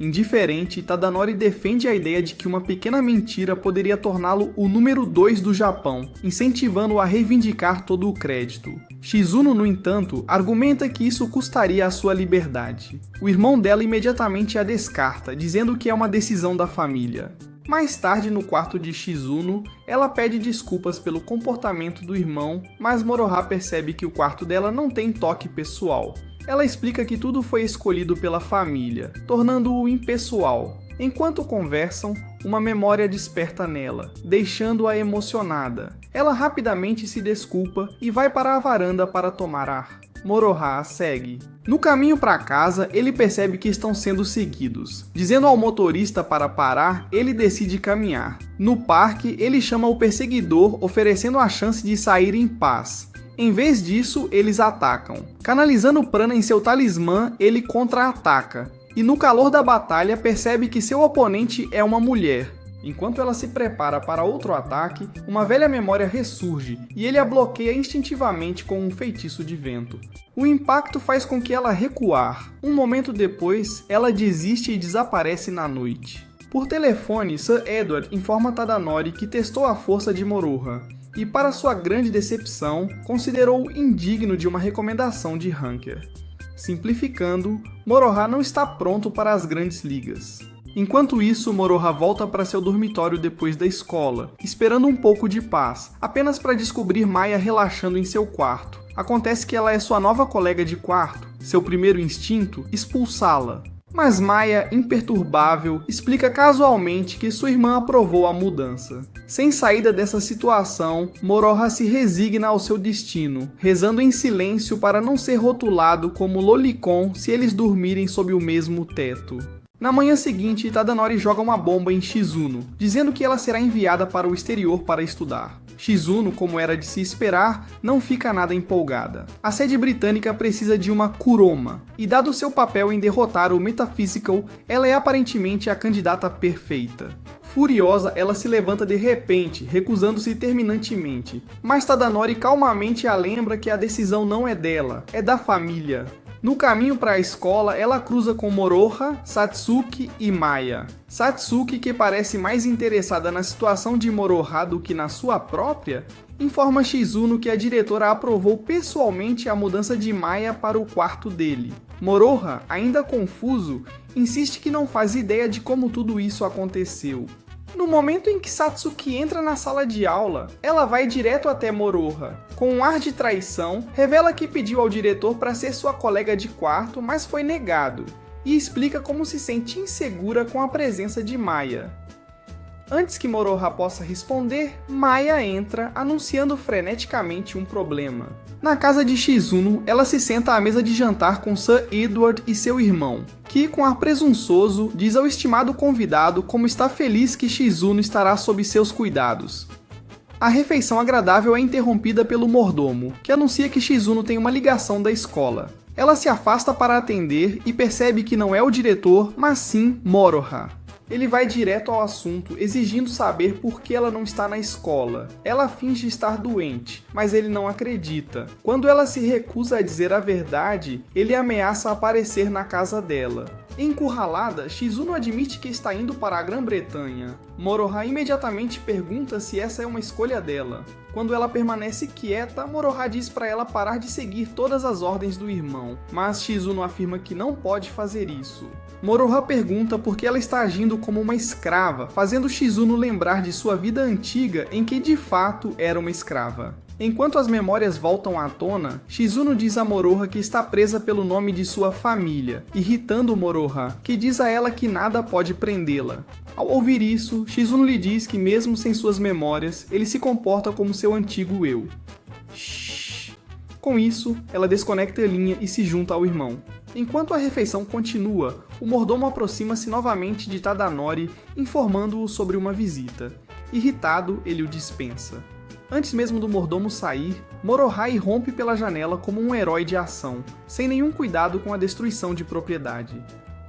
Indiferente, Tadanori defende a ideia de que uma pequena mentira poderia torná-lo o número 2 do Japão, incentivando-o a reivindicar todo o crédito. Shizuno, no entanto, argumenta que isso custaria a sua liberdade. O irmão dela imediatamente a descarta, dizendo que é uma decisão da família. Mais tarde, no quarto de Shizuno, ela pede desculpas pelo comportamento do irmão, mas Moroha percebe que o quarto dela não tem toque pessoal. Ela explica que tudo foi escolhido pela família, tornando-o impessoal. Enquanto conversam, uma memória desperta nela, deixando-a emocionada. Ela rapidamente se desculpa e vai para a varanda para tomar ar. Moroha a segue. No caminho para casa, ele percebe que estão sendo seguidos. Dizendo ao motorista para parar, ele decide caminhar. No parque, ele chama o perseguidor, oferecendo a chance de sair em paz. Em vez disso, eles atacam. Canalizando prana em seu talismã, ele contra-ataca. E no calor da batalha, percebe que seu oponente é uma mulher. Enquanto ela se prepara para outro ataque, uma velha memória ressurge e ele a bloqueia instintivamente com um feitiço de vento. O impacto faz com que ela recuar. Um momento depois, ela desiste e desaparece na noite. Por telefone, Sir Edward informa Tadanori que testou a força de Moroha. E, para sua grande decepção, considerou-o indigno de uma recomendação de Ranker. Simplificando, Moroha não está pronto para as grandes ligas. Enquanto isso, Moroha volta para seu dormitório depois da escola, esperando um pouco de paz, apenas para descobrir Maya relaxando em seu quarto. Acontece que ela é sua nova colega de quarto. Seu primeiro instinto, expulsá-la. Mas Maya, imperturbável, explica casualmente que sua irmã aprovou a mudança. Sem saída dessa situação, Moroha se resigna ao seu destino, rezando em silêncio para não ser rotulado como lolicon se eles dormirem sob o mesmo teto. Na manhã seguinte, Tadanori joga uma bomba em Shizuno, dizendo que ela será enviada para o exterior para estudar. Shizuno, como era de se esperar, não fica nada empolgada. A sede britânica precisa de uma Kuroma, e dado seu papel em derrotar o Metaphysical, ela é aparentemente a candidata perfeita. Furiosa, ela se levanta de repente, recusando-se terminantemente, mas Tadanori calmamente a lembra que a decisão não é dela, é da família. No caminho para a escola, ela cruza com Moroha, Satsuki e Maya. Satsuki, que parece mais interessada na situação de Moroha do que na sua própria, informa Shizuno que a diretora aprovou pessoalmente a mudança de Maya para o quarto dele. Moroha, ainda confuso, insiste que não faz ideia de como tudo isso aconteceu. No momento em que Satsuki entra na sala de aula, ela vai direto até Moroha. Com um ar de traição, revela que pediu ao diretor para ser sua colega de quarto, mas foi negado, e explica como se sente insegura com a presença de Maya. Antes que Moroha possa responder, Maya entra, anunciando freneticamente um problema. Na casa de Shizuno, ela se senta à mesa de jantar com Sir Edward e seu irmão, que, com ar presunçoso, diz ao estimado convidado como está feliz que Shizuno estará sob seus cuidados. A refeição agradável é interrompida pelo mordomo, que anuncia que Shizuno tem uma ligação da escola. Ela se afasta para atender e percebe que não é o diretor, mas sim Moroha. Ele vai direto ao assunto, exigindo saber por que ela não está na escola. Ela finge estar doente, mas ele não acredita. Quando ela se recusa a dizer a verdade, ele ameaça aparecer na casa dela. Encurralada, Shizuno admite que está indo para a Grã-Bretanha. Moroha imediatamente pergunta se essa é uma escolha dela. Quando ela permanece quieta, Moroha diz para ela parar de seguir todas as ordens do irmão, mas Shizuno afirma que não pode fazer isso. Moroha pergunta por que ela está agindo como uma escrava, fazendo Shizuno lembrar de sua vida antiga em que de fato era uma escrava. Enquanto as memórias voltam à tona, Shizuno diz a Moroha que está presa pelo nome de sua família, irritando Moroha, que diz a ela que nada pode prendê-la. Ao ouvir isso, Shizuno lhe diz que mesmo sem suas memórias, ele se comporta como seu antigo eu. Shhh. Com isso, ela desconecta a linha e se junta ao irmão. Enquanto a refeição continua, o mordomo aproxima-se novamente de Tadanori, informando-o sobre uma visita. Irritado, ele o dispensa. Antes mesmo do mordomo sair, Moroha irrompe pela janela como um herói de ação, sem nenhum cuidado com a destruição de propriedade.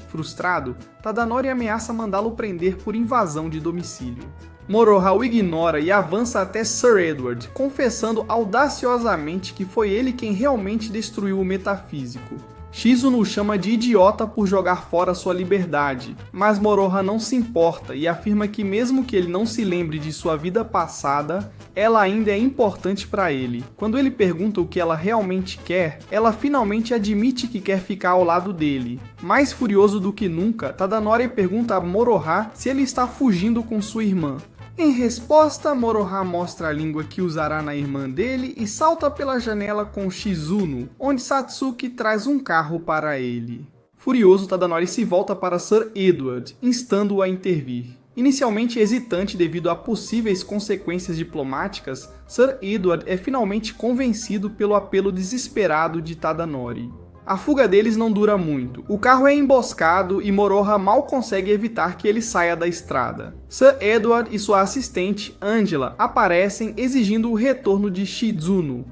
Frustrado, Tadanori ameaça mandá-lo prender por invasão de domicílio. Moroha o ignora e avança até Sir Edward, confessando audaciosamente que foi ele quem realmente destruiu o metafísico. Shizuno o chama de idiota por jogar fora sua liberdade, mas Moroha não se importa e afirma que mesmo que ele não se lembre de sua vida passada, ela ainda é importante para ele. Quando ele pergunta o que ela realmente quer, ela finalmente admite que quer ficar ao lado dele. Mais furioso do que nunca, Tadanori pergunta a Moroha se ele está fugindo com sua irmã. Em resposta, Moroha mostra a língua que usará na irmã dele e salta pela janela com Shizuno, onde Satsuki traz um carro para ele. Furioso, Tadanori se volta para Sir Edward, instando-o a intervir. Inicialmente hesitante devido a possíveis consequências diplomáticas, Sir Edward é finalmente convencido pelo apelo desesperado de Tadanori. A fuga deles não dura muito. O carro é emboscado e Moroha mal consegue evitar que ele saia da estrada. Sir Edward e sua assistente, Angela, aparecem exigindo o retorno de Shizuno.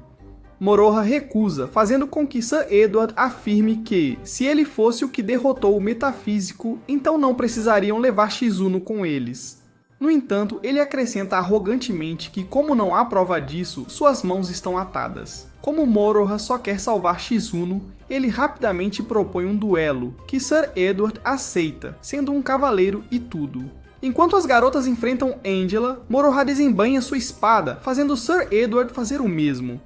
Moroha recusa, fazendo com que Sir Edward afirme que, se ele fosse o que derrotou o metafísico, então não precisariam levar Shizuno com eles. No entanto, ele acrescenta arrogantemente que, como não há prova disso, suas mãos estão atadas. Como Moroha só quer salvar Shizuno, ele rapidamente propõe um duelo, que Sir Edward aceita, sendo um cavaleiro e tudo. Enquanto as garotas enfrentam Angela, Moroha desembainha sua espada, fazendo Sir Edward fazer o mesmo.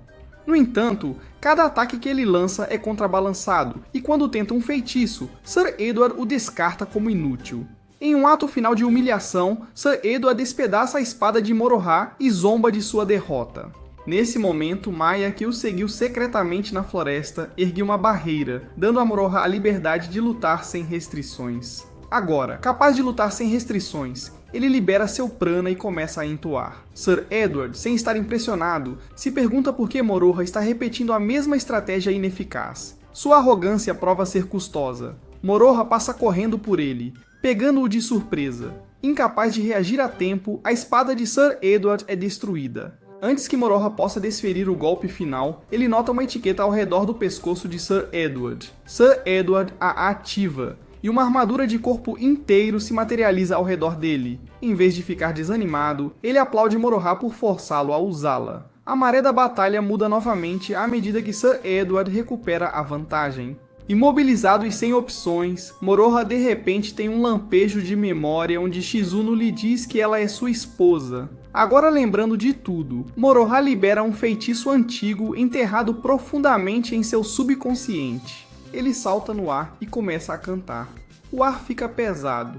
No entanto, cada ataque que ele lança é contrabalançado, e quando tenta um feitiço, Sir Edward o descarta como inútil. Em um ato final de humilhação, Sir Edward despedaça a espada de Moroha e zomba de sua derrota. Nesse momento, Maya, que o seguiu secretamente na floresta, ergueu uma barreira, dando a Moroha a liberdade de lutar sem restrições. Agora, capaz de lutar sem restrições, ele libera seu prana e começa a entoar. Sir Edward, sem estar impressionado, se pergunta por que Moroha está repetindo a mesma estratégia ineficaz. Sua arrogância prova ser custosa. Moroha passa correndo por ele, pegando-o de surpresa. Incapaz de reagir a tempo, a espada de Sir Edward é destruída. Antes que Moroha possa desferir o golpe final, ele nota uma etiqueta ao redor do pescoço de Sir Edward. Sir Edward a ativa, e uma armadura de corpo inteiro se materializa ao redor dele. Em vez de ficar desanimado, ele aplaude Moroha por forçá-lo a usá-la. A maré da batalha muda novamente à medida que Sir Edward recupera a vantagem. Imobilizado e sem opções, Moroha de repente tem um lampejo de memória onde Shizuno lhe diz que ela é sua esposa. Agora lembrando de tudo, Moroha libera um feitiço antigo enterrado profundamente em seu subconsciente. Ele salta no ar e começa a cantar. O ar fica pesado.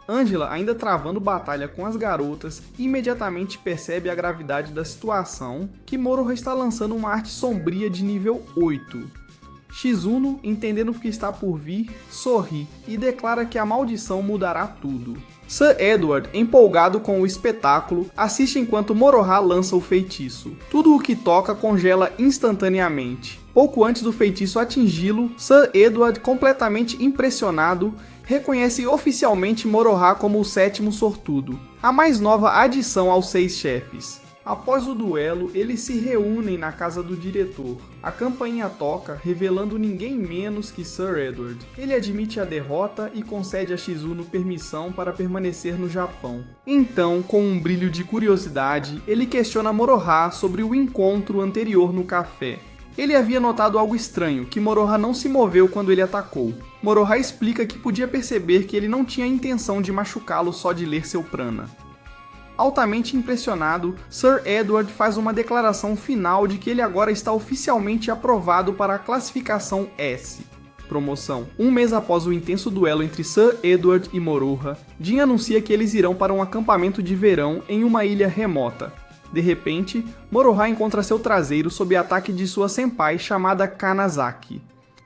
Angela, ainda travando batalha com as garotas, imediatamente percebe a gravidade da situação, que Moroha está lançando uma arte sombria de nível 8. Shizuno, entendendo o que está por vir, sorri e declara que a maldição mudará tudo. Sir Edward, empolgado com o espetáculo, assiste enquanto Moroha lança o feitiço. Tudo o que toca congela instantaneamente. Pouco antes do feitiço atingi-lo, Sir Edward, completamente impressionado, reconhece oficialmente Moroha como o 7º sortudo, a mais nova adição aos 6 chefes. Após o duelo, eles se reúnem na casa do diretor. A campainha toca, revelando ninguém menos que Sir Edward. Ele admite a derrota e concede a Shizuno permissão para permanecer no Japão. Então, com um brilho de curiosidade, ele questiona Moroha sobre o encontro anterior no café. Ele havia notado algo estranho, que Moroha não se moveu quando ele atacou. Moroha explica que podia perceber que ele não tinha intenção de machucá-lo só de ler seu prana. Altamente impressionado, Sir Edward faz uma declaração final de que ele agora está oficialmente aprovado para a classificação S. Promoção. Um mês após o intenso duelo entre Sir Edward e Moroha, Jin anuncia que eles irão para um acampamento de verão em uma ilha remota. De repente, Moroha encontra seu traseiro sob ataque de sua senpai chamada Kanazaki.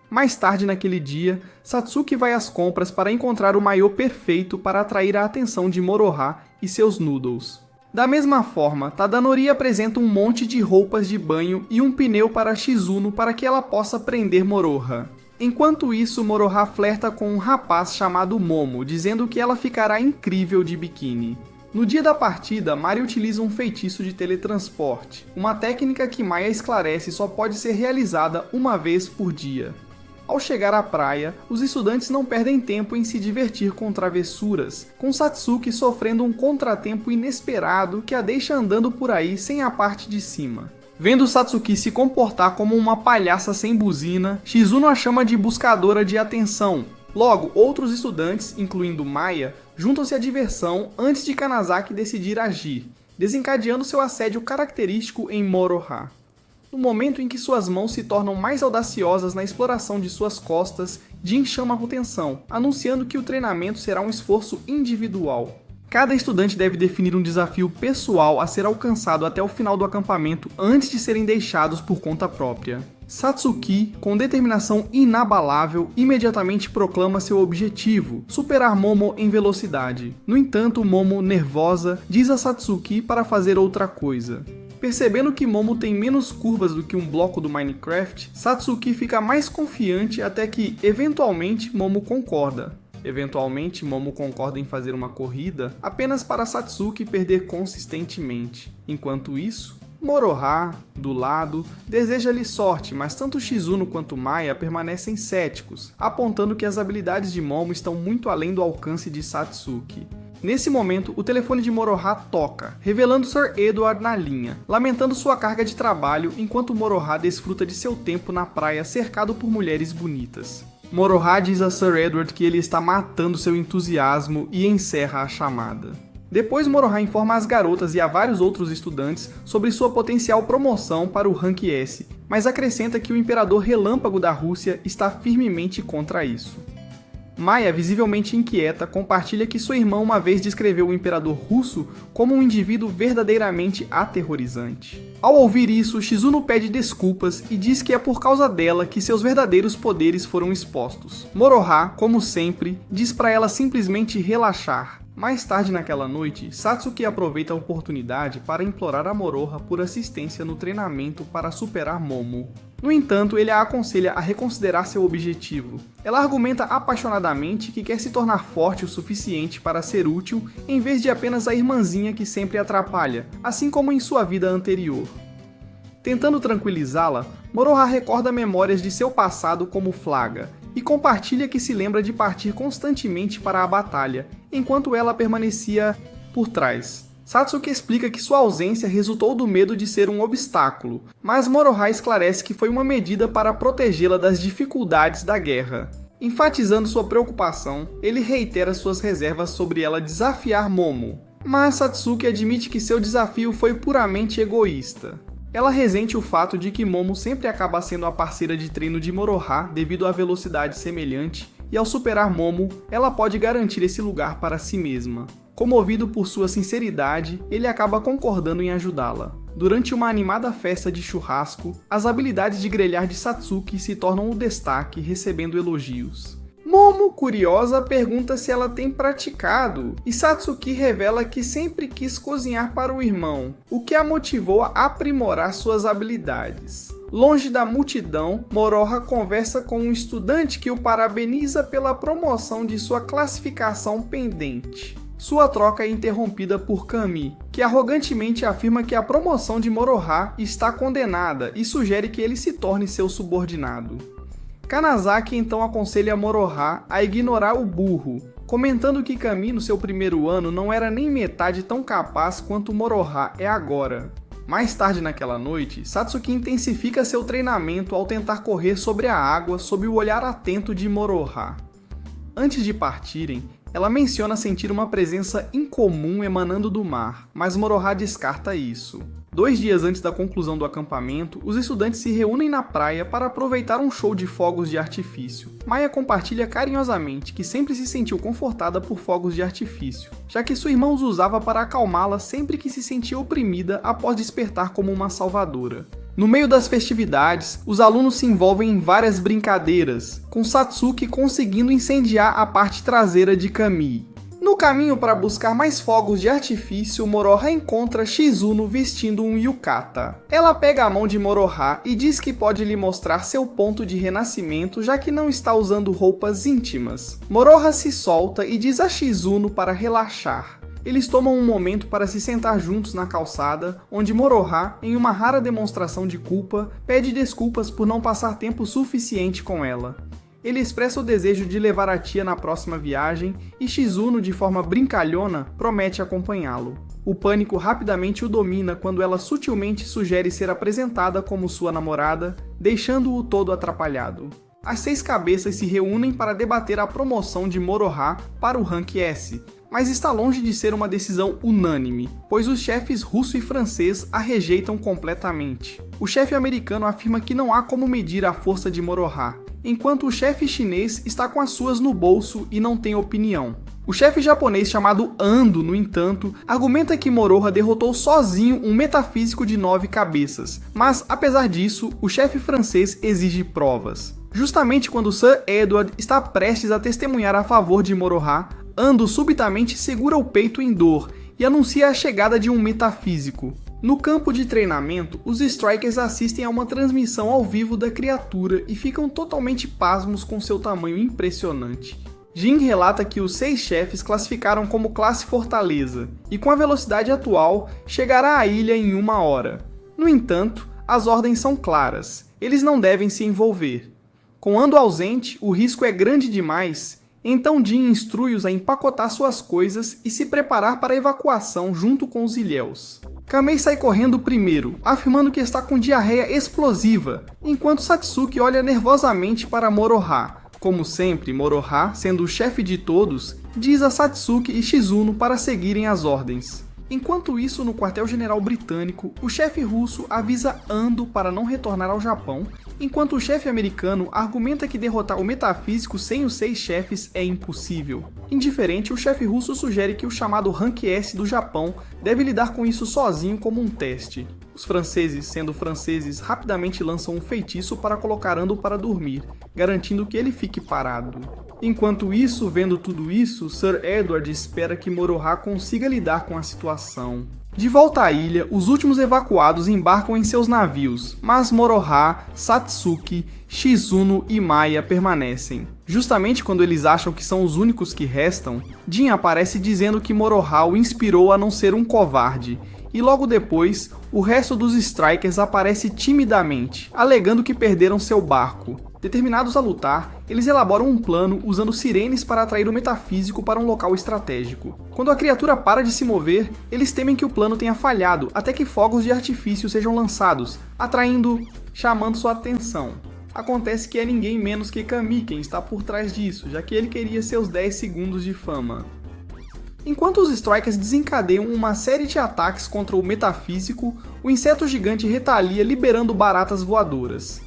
Mais tarde naquele dia, Satsuki vai às compras para encontrar o maiô perfeito para atrair a atenção de Moroha e seus noodles. Da mesma forma, Tadanori apresenta um monte de roupas de banho e um pneu para Shizuno para que ela possa prender Moroha. Enquanto isso, Moroha flerta com um rapaz chamado Momo, dizendo que ela ficará incrível de biquíni. No dia da partida, Mari utiliza um feitiço de teletransporte, uma técnica que Maya esclarece só pode ser realizada uma vez por dia. Ao chegar à praia, os estudantes não perdem tempo em se divertir com travessuras, com Satsuki sofrendo um contratempo inesperado que a deixa andando por aí sem a parte de cima. Vendo Satsuki se comportar como uma palhaça sem buzina, Shizuno a chama de buscadora de atenção. Logo, outros estudantes, incluindo Maya, juntam-se à diversão antes de Kanazaki decidir agir, desencadeando seu assédio característico em Moroha. No momento em que suas mãos se tornam mais audaciosas na exploração de suas costas, Jin chama a atenção, anunciando que o treinamento será um esforço individual. Cada estudante deve definir um desafio pessoal a ser alcançado até o final do acampamento antes de serem deixados por conta própria. Satsuki, com determinação inabalável, imediatamente proclama seu objetivo, superar Momo em velocidade. No entanto, Momo, nervosa, diz a Satsuki para fazer outra coisa. Percebendo que Momo tem menos curvas do que um bloco do Minecraft, Satsuki fica mais confiante até que, eventualmente, Momo concorda. Eventualmente, Momo concorda em fazer uma corrida apenas para Satsuki perder consistentemente. Enquanto isso, Moroha, do lado, deseja-lhe sorte, mas tanto Shizuno quanto Maya permanecem céticos, apontando que as habilidades de Momo estão muito além do alcance de Satsuki. Nesse momento, o telefone de Moroha toca, revelando Sir Edward na linha, lamentando sua carga de trabalho enquanto Moroha desfruta de seu tempo na praia cercado por mulheres bonitas. Moroha diz a Sir Edward que ele está matando seu entusiasmo e encerra a chamada. Depois, Moroha informa as garotas e a vários outros estudantes sobre sua potencial promoção para o Rank S, mas acrescenta que o Imperador Relâmpago da Rússia está firmemente contra isso. Maya, visivelmente inquieta, compartilha que sua irmã uma vez descreveu o imperador russo como um indivíduo verdadeiramente aterrorizante. Ao ouvir isso, Shizuno pede desculpas e diz que é por causa dela que seus verdadeiros poderes foram expostos. Moroha, como sempre, diz para ela simplesmente relaxar. Mais tarde naquela noite, Satsuki aproveita a oportunidade para implorar a Moroha por assistência no treinamento para superar Momo. No entanto, ele a aconselha a reconsiderar seu objetivo. Ela argumenta apaixonadamente que quer se tornar forte o suficiente para ser útil, em vez de apenas a irmãzinha que sempre atrapalha, assim como em sua vida anterior. Tentando tranquilizá-la, Moroha recorda memórias de seu passado como Flaga, e compartilha que se lembra de partir constantemente para a batalha, enquanto ela permanecia por trás. Satsuki explica que sua ausência resultou do medo de ser um obstáculo, mas Moroha esclarece que foi uma medida para protegê-la das dificuldades da guerra. Enfatizando sua preocupação, ele reitera suas reservas sobre ela desafiar Momo, mas Satsuki admite que seu desafio foi puramente egoísta. Ela ressente o fato de que Momo sempre acaba sendo a parceira de treino de Moroha devido à velocidade semelhante, e ao superar Momo, ela pode garantir esse lugar para si mesma. Comovido por sua sinceridade, ele acaba concordando em ajudá-la. Durante uma animada festa de churrasco, as habilidades de grelhar de Satsuki se tornam o destaque, recebendo elogios. Momo, curiosa, pergunta se ela tem praticado, e Satsuki revela que sempre quis cozinhar para o irmão, o que a motivou a aprimorar suas habilidades. Longe da multidão, Moroha conversa com um estudante que o parabeniza pela promoção de sua classificação pendente. Sua troca é interrompida por Kami, que arrogantemente afirma que a promoção de Moroha está condenada e sugere que ele se torne seu subordinado. Kanazaki então aconselha Moroha a ignorar o burro, comentando que Kami no seu primeiro ano não era nem metade tão capaz quanto Moroha é agora. Mais tarde naquela noite, Satsuki intensifica seu treinamento ao tentar correr sobre a água sob o olhar atento de Moroha. Antes de partirem, ela menciona sentir uma presença incomum emanando do mar, mas Moroha descarta isso. 2 dias antes da conclusão do acampamento, os estudantes se reúnem na praia para aproveitar um show de fogos de artifício. Maya compartilha carinhosamente que sempre se sentiu confortada por fogos de artifício, já que sua irmã os usava para acalmá-la sempre que se sentia oprimida após despertar como uma salvadora. No meio das festividades, os alunos se envolvem em várias brincadeiras, com Satsuki conseguindo incendiar a parte traseira de Kami. No caminho para buscar mais fogos de artifício, Moroha encontra Shizuno vestindo um yukata. Ela pega a mão de Moroha e diz que pode lhe mostrar seu ponto de renascimento, já que não está usando roupas íntimas. Moroha se solta e diz a Shizuno para relaxar. Eles tomam um momento para se sentar juntos na calçada, onde Moroha, em uma rara demonstração de culpa, pede desculpas por não passar tempo suficiente com ela. Ele expressa o desejo de levar a tia na próxima viagem e Shizuno, de forma brincalhona, promete acompanhá-lo. O pânico rapidamente o domina quando ela sutilmente sugere ser apresentada como sua namorada, deixando-o todo atrapalhado. As 6 cabeças se reúnem para debater a promoção de Moroha para o Rank S, mas está longe de ser uma decisão unânime, pois os chefes russo e francês a rejeitam completamente. O chefe americano afirma que não há como medir a força de Moroha, enquanto o chefe chinês está com as suas no bolso e não tem opinião. O chefe japonês chamado Ando, no entanto, argumenta que Moroha derrotou sozinho um metafísico de 9 cabeças, mas apesar disso, o chefe francês exige provas. Justamente quando Sir Edward está prestes a testemunhar a favor de Moroha, Ando subitamente segura o peito em dor e anuncia a chegada de um metafísico. No campo de treinamento, os Strikers assistem a uma transmissão ao vivo da criatura e ficam totalmente pasmos com seu tamanho impressionante. Jin relata que os 6 chefes classificaram como classe Fortaleza, e com a velocidade atual, chegará à ilha em 1 hora. No entanto, as ordens são claras, eles não devem se envolver. Com Ando ausente, o risco é grande demais, então Jin instrui-os a empacotar suas coisas e se preparar para a evacuação junto com os ilhéus. Kamei sai correndo primeiro, afirmando que está com diarreia explosiva, enquanto Satsuki olha nervosamente para Moroha. Como sempre, Moroha, sendo o chefe de todos, diz a Satsuki e Shizuno para seguirem as ordens. Enquanto isso, no quartel-general britânico, o chefe russo avisa Ando para não retornar ao Japão enquanto o chefe americano argumenta que derrotar o metafísico sem os 6 chefes é impossível. Indiferente, o chefe russo sugere que o chamado Rank S do Japão deve lidar com isso sozinho como um teste. Os franceses, sendo franceses, rapidamente lançam um feitiço para colocar Ando para dormir, garantindo que ele fique parado. Enquanto isso, vendo tudo isso, Sir Edward espera que Moroha consiga lidar com a situação. De volta à ilha, os últimos evacuados embarcam em seus navios, mas Moroha, Satsuki, Shizuno e Maya permanecem. Justamente quando eles acham que são os únicos que restam, Jin aparece dizendo que Moroha o inspirou a não ser um covarde, e logo depois, o resto dos Strikers aparece timidamente, alegando que perderam seu barco. Determinados a lutar, eles elaboram um plano usando sirenes para atrair o metafísico para um local estratégico. Quando a criatura para de se mover, eles temem que o plano tenha falhado até que fogos de artifício sejam lançados, chamando sua atenção. Acontece que é ninguém menos que Kami quem está por trás disso, já que ele queria seus 10 segundos de fama. Enquanto os Strikers desencadeiam uma série de ataques contra o metafísico, o inseto gigante retalia liberando baratas voadoras.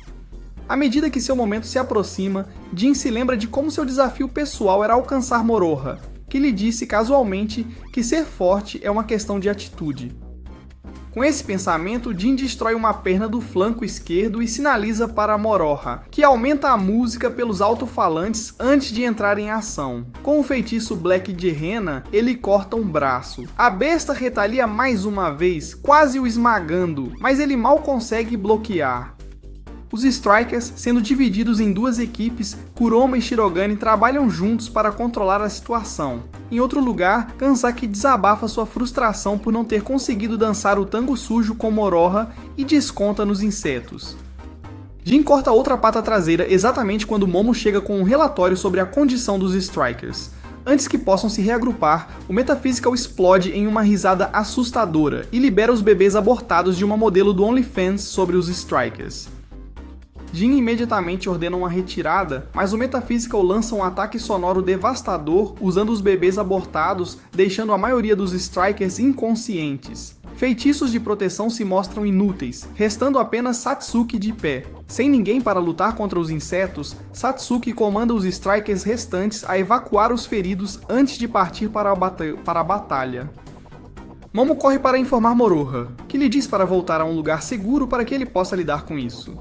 À medida que seu momento se aproxima, Jin se lembra de como seu desafio pessoal era alcançar Moroha, que lhe disse casualmente que ser forte é uma questão de atitude. Com esse pensamento, Jin destrói uma perna do flanco esquerdo e sinaliza para Moroha, que aumenta a música pelos alto-falantes antes de entrar em ação. Com o feitiço Black de Rena, ele corta um braço. A besta retalia mais uma vez, quase o esmagando, mas ele mal consegue bloquear. Os Strikers, sendo divididos em 2 equipes, Kuroma e Shirogane trabalham juntos para controlar a situação. Em outro lugar, Kanzaki desabafa sua frustração por não ter conseguido dançar o tango sujo com Moroha e desconta nos insetos. Jin corta outra pata traseira exatamente quando Momo chega com um relatório sobre a condição dos Strikers. Antes que possam se reagrupar, o Metaphysical explode em uma risada assustadora e libera os bebês abortados de uma modelo do OnlyFans sobre os Strikers. Jin imediatamente ordena uma retirada, mas o Metaphysical lança um ataque sonoro devastador usando os bebês abortados, deixando a maioria dos Strikers inconscientes. Feitiços de proteção se mostram inúteis, restando apenas Satsuki de pé. Sem ninguém para lutar contra os insetos, Satsuki comanda os Strikers restantes a evacuar os feridos antes de partir para a batalha. Momo corre para informar Moroha, que lhe diz para voltar a um lugar seguro para que ele possa lidar com isso.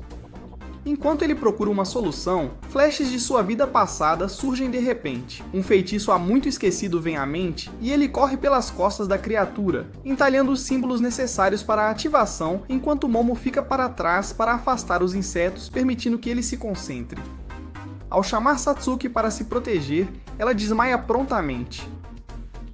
Enquanto ele procura uma solução, flashes de sua vida passada surgem de repente. Um feitiço há muito esquecido vem à mente e ele corre pelas costas da criatura, entalhando os símbolos necessários para a ativação, enquanto Momo fica para trás para afastar os insetos, permitindo que ele se concentre. Ao chamar Satsuki para se proteger, ela desmaia prontamente.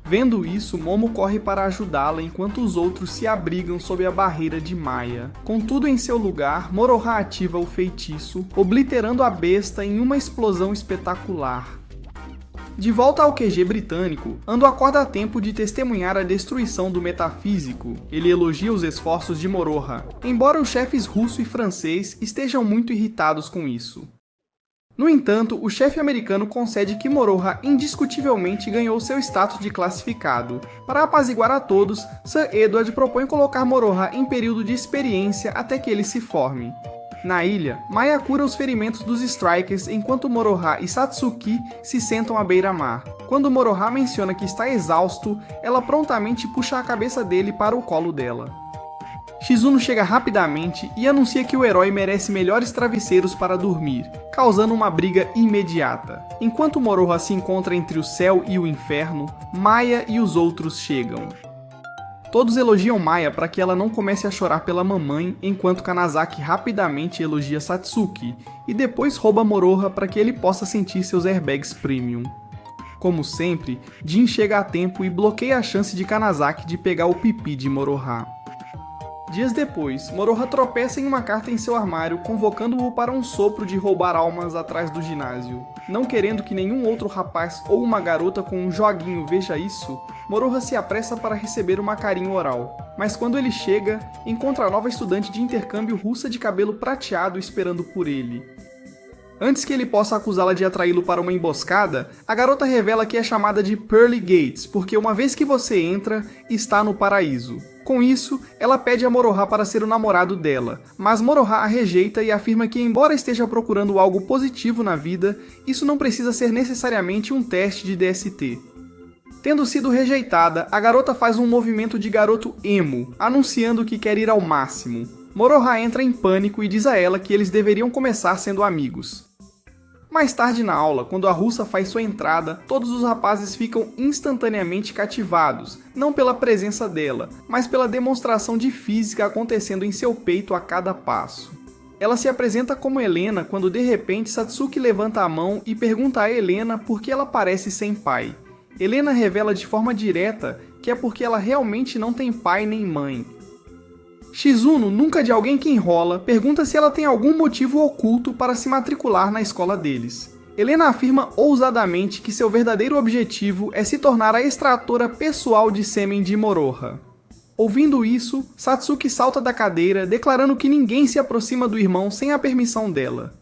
Vendo isso, Momo corre para ajudá-la enquanto os outros se abrigam sob a barreira de Maya. Com tudo em seu lugar, Moroha ativa o feitiço, obliterando a besta em uma explosão espetacular. De volta ao QG britânico, Ando acorda a tempo de testemunhar a destruição do metafísico. Ele elogia os esforços de Moroha, embora os chefes russo e francês estejam muito irritados com isso. No entanto, o chefe americano concede que Moroha indiscutivelmente ganhou seu status de classificado. Para apaziguar a todos, Sir Edward propõe colocar Moroha em período de experiência até que ele se forme. Na ilha, Maya cura os ferimentos dos Strikers enquanto Moroha e Satsuki se sentam à beira-mar. Quando Moroha menciona que está exausto, ela prontamente puxa a cabeça dele para o colo dela. Shizuno chega rapidamente e anuncia que o herói merece melhores travesseiros para dormir, causando uma briga imediata. Enquanto Moroha se encontra entre o céu e o inferno, Maya e os outros chegam. Todos elogiam Maya para que ela não comece a chorar pela mamãe, enquanto Kanazaki rapidamente elogia Satsuki, e depois rouba Moroha para que ele possa sentir seus airbags premium. Como sempre, Jin chega a tempo e bloqueia a chance de Kanazaki de pegar o pipi de Moroha. Dias depois, Moroha tropeça em uma carta em seu armário, convocando-o para um sopro de roubar almas atrás do ginásio. Não querendo que nenhum outro rapaz ou uma garota com um joguinho veja isso, Moroha se apressa para receber uma carinho oral. Mas quando ele chega, encontra a nova estudante de intercâmbio russa de cabelo prateado esperando por ele. Antes que ele possa acusá-la de atraí-lo para uma emboscada, a garota revela que é chamada de Pearly Gates, porque uma vez que você entra, está no paraíso. Com isso, ela pede a Moroha para ser o namorado dela, mas Moroha a rejeita e afirma que, embora esteja procurando algo positivo na vida, isso não precisa ser necessariamente um teste de DST. Tendo sido rejeitada, a garota faz um movimento de garoto emo, anunciando que quer ir ao máximo. Moroha entra em pânico e diz a ela que eles deveriam começar sendo amigos. Mais tarde na aula, quando a russa faz sua entrada, todos os rapazes ficam instantaneamente cativados, não pela presença dela, mas pela demonstração de física acontecendo em seu peito a cada passo. Ela se apresenta como Helena quando de repente Satsuki levanta a mão e pergunta a Helena por que ela parece sem pai. Helena revela de forma direta que é porque ela realmente não tem pai nem mãe. Shizuno, nunca de alguém que enrola, pergunta se ela tem algum motivo oculto para se matricular na escola deles. Helena afirma ousadamente que seu verdadeiro objetivo é se tornar a extratora pessoal de sêmen de Moroha. Ouvindo isso, Satsuki salta da cadeira, declarando que ninguém se aproxima do irmão sem a permissão dela.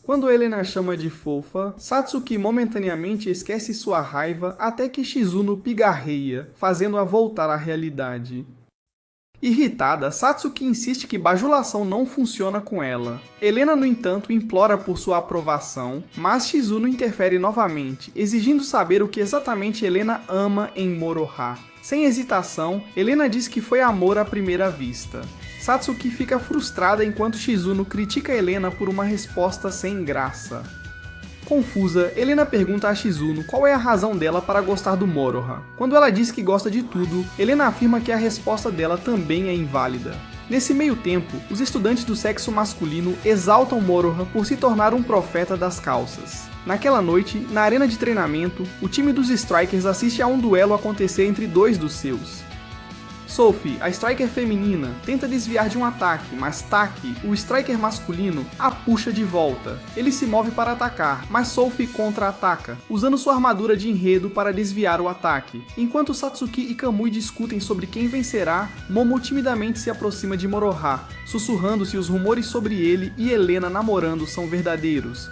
Quando Helena a chama de fofa, Satsuki momentaneamente esquece sua raiva até que Shizuno pigarreia, fazendo-a voltar à realidade. Irritada, Satsuki insiste que bajulação não funciona com ela. Helena, no entanto, implora por sua aprovação, mas Shizuno interfere novamente, exigindo saber o que exatamente Helena ama em Moroha. Sem hesitação, Helena diz que foi amor à primeira vista. Satsuki fica frustrada enquanto Shizuno critica Helena por uma resposta sem graça. Confusa, Helena pergunta a Shizuno qual é a razão dela para gostar do Moroha. Quando ela diz que gosta de tudo, Helena afirma que a resposta dela também é inválida. Nesse meio tempo, os estudantes do sexo masculino exaltam Moroha por se tornar um profeta das calças. Naquela noite, na arena de treinamento, o time dos Strikers assiste a um duelo acontecer entre dois dos seus. Sophie, a Striker feminina, tenta desviar de um ataque, mas Taki, o Striker masculino, a puxa de volta. Ele se move para atacar, mas Sophie contra-ataca, usando sua armadura de enredo para desviar o ataque. Enquanto Satsuki e Kamui discutem sobre quem vencerá, Momo timidamente se aproxima de Moroha, sussurrando se os rumores sobre ele e Helena namorando são verdadeiros.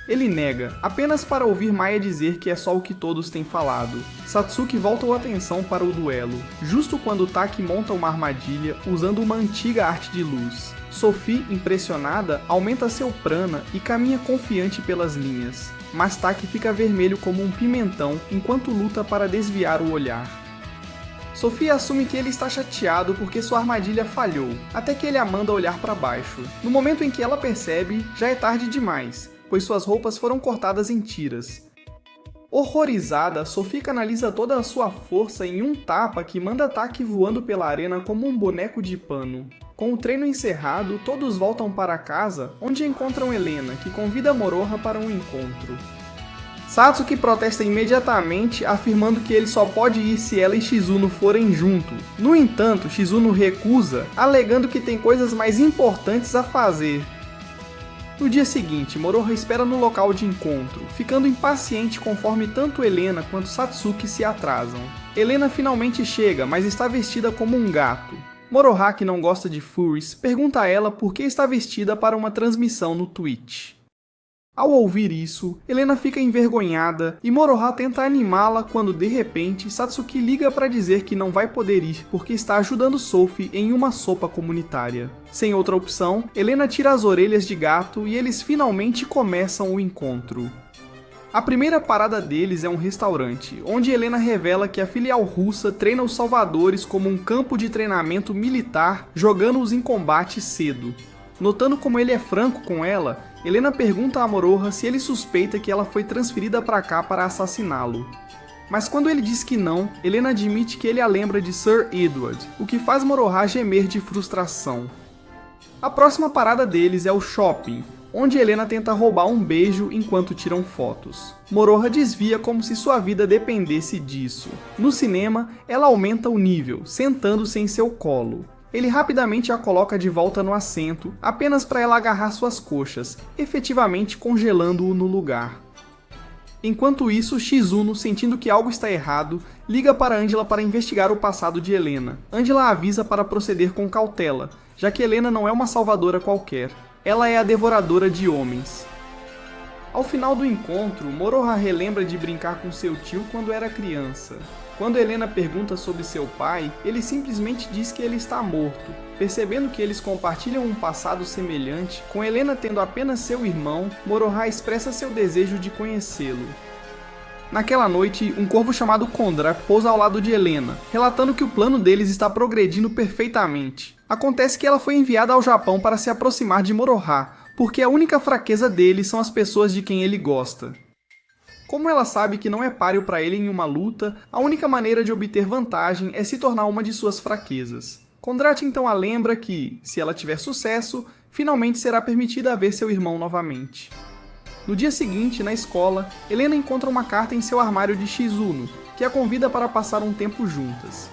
Ele nega, apenas para ouvir Maya dizer que é só o que todos têm falado. Satsuki volta a atenção para o duelo, justo quando Taki monta uma armadilha usando uma antiga arte de luz. Sophie, impressionada, aumenta seu prana e caminha confiante pelas linhas, mas Taki fica vermelho como um pimentão enquanto luta para desviar o olhar. Sophie assume que ele está chateado porque sua armadilha falhou, até que ele a manda olhar para baixo. No momento em que ela percebe, já é tarde demais, pois suas roupas foram cortadas em tiras. Horrorizada, Sophie canaliza toda a sua força em um tapa que manda Taki voando pela arena como um boneco de pano. Com o treino encerrado, todos voltam para casa, onde encontram Helena, que convida Moroha para um encontro. Satsuki protesta imediatamente, afirmando que ele só pode ir se ela e Shizuno forem junto. No entanto, Shizuno recusa, alegando que tem coisas mais importantes a fazer. No dia seguinte, Moroha espera no local de encontro, ficando impaciente conforme tanto Helena quanto Satsuki se atrasam. Helena finalmente chega, mas está vestida como um gato. Moroha, que não gosta de furries, pergunta a ela por que está vestida para uma transmissão no Twitch. Ao ouvir isso, Helena fica envergonhada e Moroha tenta animá-la quando, de repente, Satsuki liga para dizer que não vai poder ir porque está ajudando Sophie em uma sopa comunitária. Sem outra opção, Helena tira as orelhas de gato e eles finalmente começam o encontro. A primeira parada deles é um restaurante, onde Helena revela que a filial russa treina os salvadores como um campo de treinamento militar, jogando-os em combate cedo. Notando como ele é franco com ela, Helena pergunta a Moroha se ele suspeita que ela foi transferida para cá para assassiná-lo. Mas quando ele diz que não, Helena admite que ele a lembra de Sir Edward, o que faz Moroha gemer de frustração. A próxima parada deles é o shopping, onde Helena tenta roubar um beijo enquanto tiram fotos. Moroha desvia como se sua vida dependesse disso. No cinema, ela aumenta o nível, sentando-se em seu colo. Ele rapidamente a coloca de volta no assento, apenas para ela agarrar suas coxas, efetivamente congelando-o no lugar. Enquanto isso, Shizuno, sentindo que algo está errado, liga para Angela para investigar o passado de Helena. Angela avisa para proceder com cautela, já que Helena não é uma salvadora qualquer. Ela é a devoradora de homens. Ao final do encontro, Moroha relembra de brincar com seu tio quando era criança. Quando Helena pergunta sobre seu pai, ele simplesmente diz que ele está morto. Percebendo que eles compartilham um passado semelhante, com Helena tendo apenas seu irmão, Moroha expressa seu desejo de conhecê-lo. Naquela noite, um corvo chamado Condra pousa ao lado de Helena, relatando que o plano deles está progredindo perfeitamente. Acontece que ela foi enviada ao Japão para se aproximar de Moroha, porque a única fraqueza dele são as pessoas de quem ele gosta. Como ela sabe que não é páreo para ele em uma luta, a única maneira de obter vantagem é se tornar uma de suas fraquezas. Condrat então a lembra que, se ela tiver sucesso, finalmente será permitida a ver seu irmão novamente. No dia seguinte, na escola, Helena encontra uma carta em seu armário de Shizuno, que a convida para passar um tempo juntas.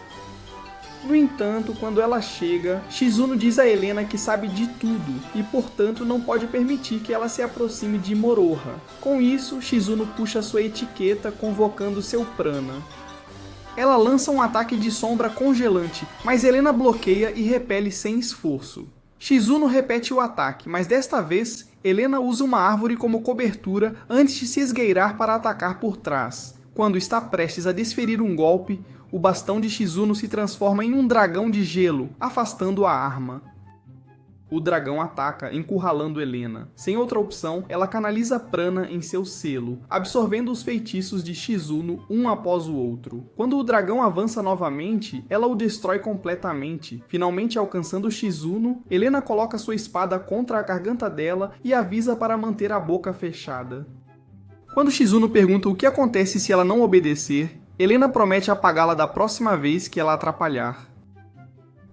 No entanto, quando ela chega, Shizuno diz a Helena que sabe de tudo e, portanto, não pode permitir que ela se aproxime de Moroha. Com isso, Shizuno puxa sua etiqueta convocando seu prana. Ela lança um ataque de sombra congelante, mas Helena bloqueia e repele sem esforço. Shizuno repete o ataque, mas desta vez, Helena usa uma árvore como cobertura antes de se esgueirar para atacar por trás. Quando está prestes a desferir um golpe, o bastão de Shizuno se transforma em um dragão de gelo, afastando a arma. O dragão ataca, encurralando Helena. Sem outra opção, ela canaliza prana em seu selo, absorvendo os feitiços de Shizuno um após o outro. Quando o dragão avança novamente, ela o destrói completamente. Finalmente alcançando Shizuno, Helena coloca sua espada contra a garganta dela e avisa para manter a boca fechada. Quando Shizuno pergunta o que acontece se ela não obedecer, Helena promete apagá-la da próxima vez que ela atrapalhar.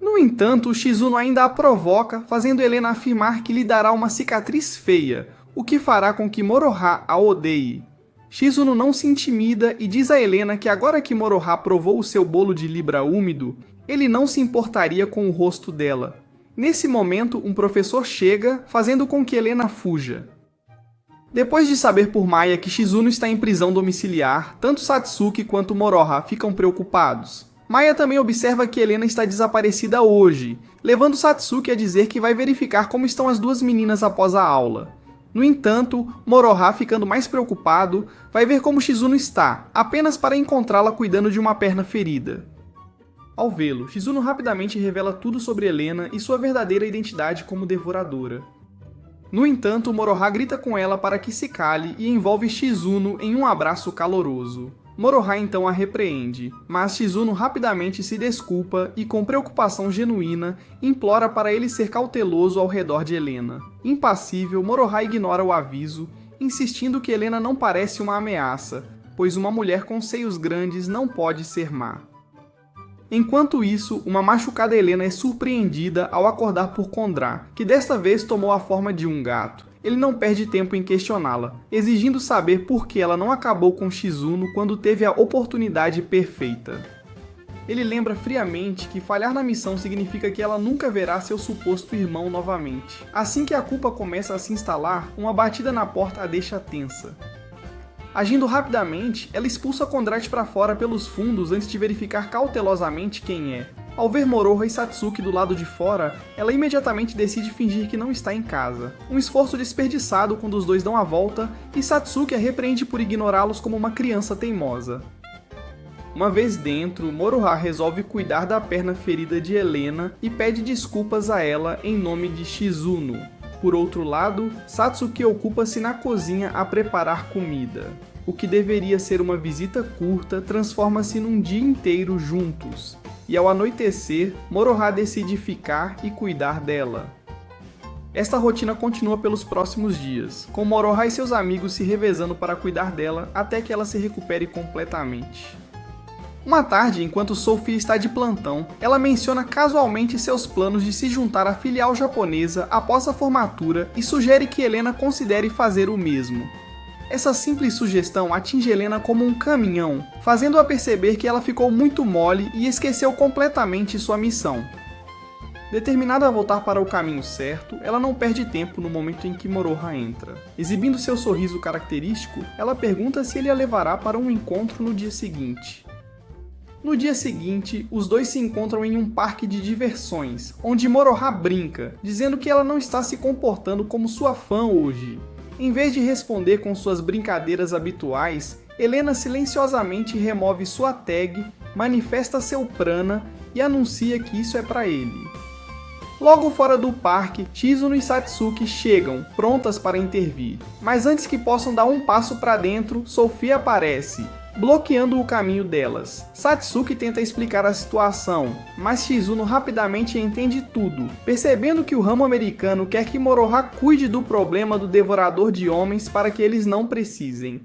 No entanto, Shizuno ainda a provoca, fazendo Helena afirmar que lhe dará uma cicatriz feia, o que fará com que Moroha a odeie. Shizuno não se intimida e diz a Helena que agora que Moroha provou o seu bolo de libra úmido, ele não se importaria com o rosto dela. Nesse momento, um professor chega, fazendo com que Helena fuja. Depois de saber por Maya que Shizuno está em prisão domiciliar, tanto Satsuki quanto Moroha ficam preocupados. Maya também observa que Helena está desaparecida hoje, levando Satsuki a dizer que vai verificar como estão as duas meninas após a aula. No entanto, Moroha, ficando mais preocupado, vai ver como Shizuno está, apenas para encontrá-la cuidando de uma perna ferida. Ao vê-lo, Shizuno rapidamente revela tudo sobre Helena e sua verdadeira identidade como devoradora. No entanto, Moroha grita com ela para que se cale e envolve Shizuno em um abraço caloroso. Moroha então a repreende, mas Shizuno rapidamente se desculpa e, com preocupação genuína, implora para ele ser cauteloso ao redor de Helena. Impassível, Moroha ignora o aviso, insistindo que Helena não parece uma ameaça, pois uma mulher com seios grandes não pode ser má. Enquanto isso, uma machucada Helena é surpreendida ao acordar por Condra, que desta vez tomou a forma de um gato. Ele não perde tempo em questioná-la, exigindo saber por que ela não acabou com Shizuno quando teve a oportunidade perfeita. Ele lembra friamente que falhar na missão significa que ela nunca verá seu suposto irmão novamente. Assim que a culpa começa a se instalar, uma batida na porta a deixa tensa. Agindo rapidamente, ela expulsa Condrat para fora pelos fundos antes de verificar cautelosamente quem é. Ao ver Moroha e Satsuki do lado de fora, ela imediatamente decide fingir que não está em casa. Um esforço desperdiçado quando os dois dão a volta e Satsuki a repreende por ignorá-los como uma criança teimosa. Uma vez dentro, Moroha resolve cuidar da perna ferida de Helena e pede desculpas a ela em nome de Shizuno. Por outro lado, Satsuki ocupa-se na cozinha a preparar comida. O que deveria ser uma visita curta transforma-se num dia inteiro juntos. E ao anoitecer, Moroha decide ficar e cuidar dela. Esta rotina continua pelos próximos dias, com Moroha e seus amigos se revezando para cuidar dela até que ela se recupere completamente. Uma tarde, enquanto Sophie está de plantão, ela menciona casualmente seus planos de se juntar à filial japonesa após a formatura e sugere que Helena considere fazer o mesmo. Essa simples sugestão atinge Helena como um caminhão, fazendo-a perceber que ela ficou muito mole e esqueceu completamente sua missão. Determinada a voltar para o caminho certo, ela não perde tempo no momento em que Moroha entra. Exibindo seu sorriso característico, ela pergunta se ele a levará para um encontro no dia seguinte. No dia seguinte, os dois se encontram em um parque de diversões, onde Moroha brinca, dizendo que ela não está se comportando como sua fã hoje. Em vez de responder com suas brincadeiras habituais, Helena silenciosamente remove sua tag, manifesta seu prana e anuncia que isso é para ele. Logo fora do parque, Shizuno e Satsuki chegam, prontas para intervir. Mas antes que possam dar um passo para dentro, Sophie aparece, bloqueando o caminho delas. Satsuki tenta explicar a situação, mas Shizuno rapidamente entende tudo, percebendo que o ramo americano quer que Moroha cuide do problema do devorador de homens para que eles não precisem.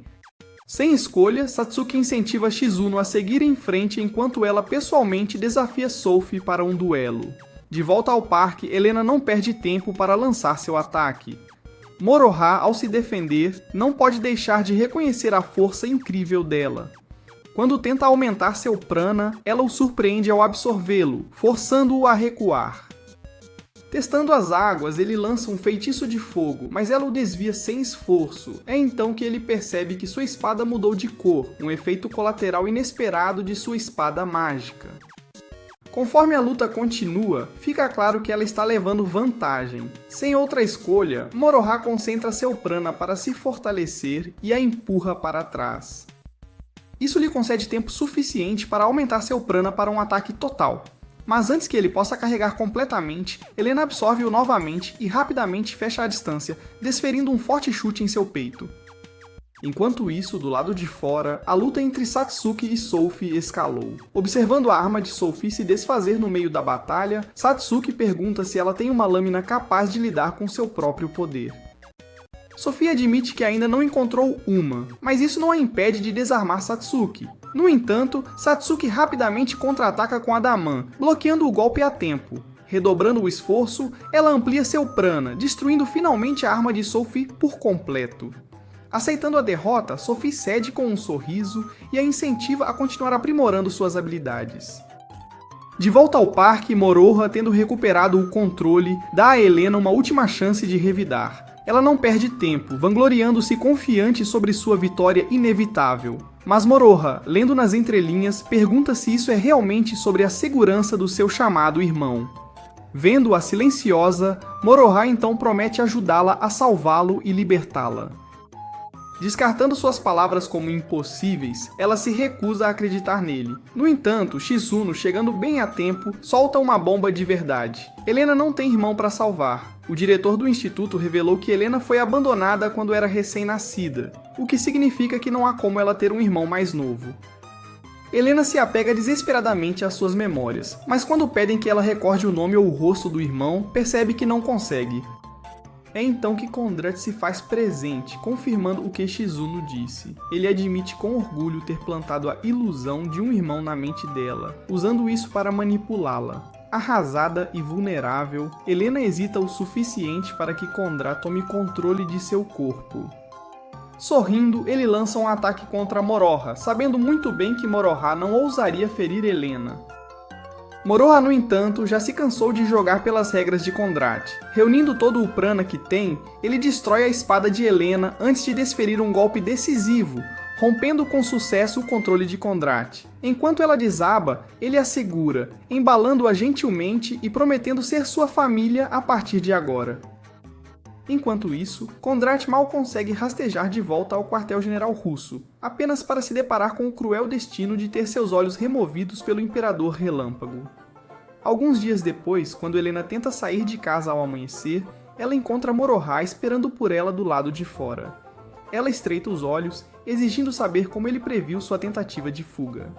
Sem escolha, Satsuki incentiva Shizuno a seguir em frente enquanto ela pessoalmente desafia Sophie para um duelo. De volta ao parque, Helena não perde tempo para lançar seu ataque. Moroha, ao se defender, não pode deixar de reconhecer a força incrível dela. Quando tenta aumentar seu prana, ela o surpreende ao absorvê-lo, forçando-o a recuar. Testando as águas, ele lança um feitiço de fogo, mas ela o desvia sem esforço. É então que ele percebe que sua espada mudou de cor, um efeito colateral inesperado de sua espada mágica. Conforme a luta continua, fica claro que ela está levando vantagem. Sem outra escolha, Moroha concentra seu prana para se fortalecer e a empurra para trás. Isso lhe concede tempo suficiente para aumentar seu prana para um ataque total. Mas antes que ele possa carregar completamente, Helena absorve-o novamente e rapidamente fecha a distância, desferindo um forte chute em seu peito. Enquanto isso, do lado de fora, a luta entre Satsuki e Sophie escalou. Observando a arma de Sophie se desfazer no meio da batalha, Satsuki pergunta se ela tem uma lâmina capaz de lidar com seu próprio poder. Sophie admite que ainda não encontrou uma, mas isso não a impede de desarmar Satsuki. No entanto, Satsuki rapidamente contra-ataca com Adaman, bloqueando o golpe a tempo. Redobrando o esforço, ela amplia seu prana, destruindo finalmente a arma de Sophie por completo. Aceitando a derrota, Sophie cede com um sorriso e a incentiva a continuar aprimorando suas habilidades. De volta ao parque, Moroha, tendo recuperado o controle, dá a Helena uma última chance de revidar. Ela não perde tempo, vangloriando-se confiante sobre sua vitória inevitável. Mas Moroha, lendo nas entrelinhas, pergunta se isso é realmente sobre a segurança do seu chamado irmão. Vendo-a silenciosa, Moroha então promete ajudá-la a salvá-lo e libertá-la. Descartando suas palavras como impossíveis, ela se recusa a acreditar nele. No entanto, Shizuno, chegando bem a tempo, solta uma bomba de verdade. Helena não tem irmão para salvar. O diretor do instituto revelou que Helena foi abandonada quando era recém-nascida, o que significa que não há como ela ter um irmão mais novo. Helena se apega desesperadamente às suas memórias, mas quando pedem que ela recorde o nome ou o rosto do irmão, percebe que não consegue. É então que Kondrat se faz presente, confirmando o que Shizuno disse. Ele admite com orgulho ter plantado a ilusão de um irmão na mente dela, usando isso para manipulá-la. Arrasada e vulnerável, Helena hesita o suficiente para que Kondrat tome controle de seu corpo. Sorrindo, ele lança um ataque contra Moroha, sabendo muito bem que Moroha não ousaria ferir Helena. Moroha, no entanto, já se cansou de jogar pelas regras de Kondrat. Reunindo todo o prana que tem, ele destrói a espada de Helena antes de desferir um golpe decisivo, rompendo com sucesso o controle de Kondrat. Enquanto ela desaba, ele a segura, embalando-a gentilmente e prometendo ser sua família a partir de agora. Enquanto isso, Kondrat mal consegue rastejar de volta ao quartel-general russo, apenas para se deparar com o cruel destino de ter seus olhos removidos pelo Imperador Relâmpago. Alguns dias depois, quando Helena tenta sair de casa ao amanhecer, ela encontra Moroha esperando por ela do lado de fora. Ela estreita os olhos, exigindo saber como ele previu sua tentativa de fuga.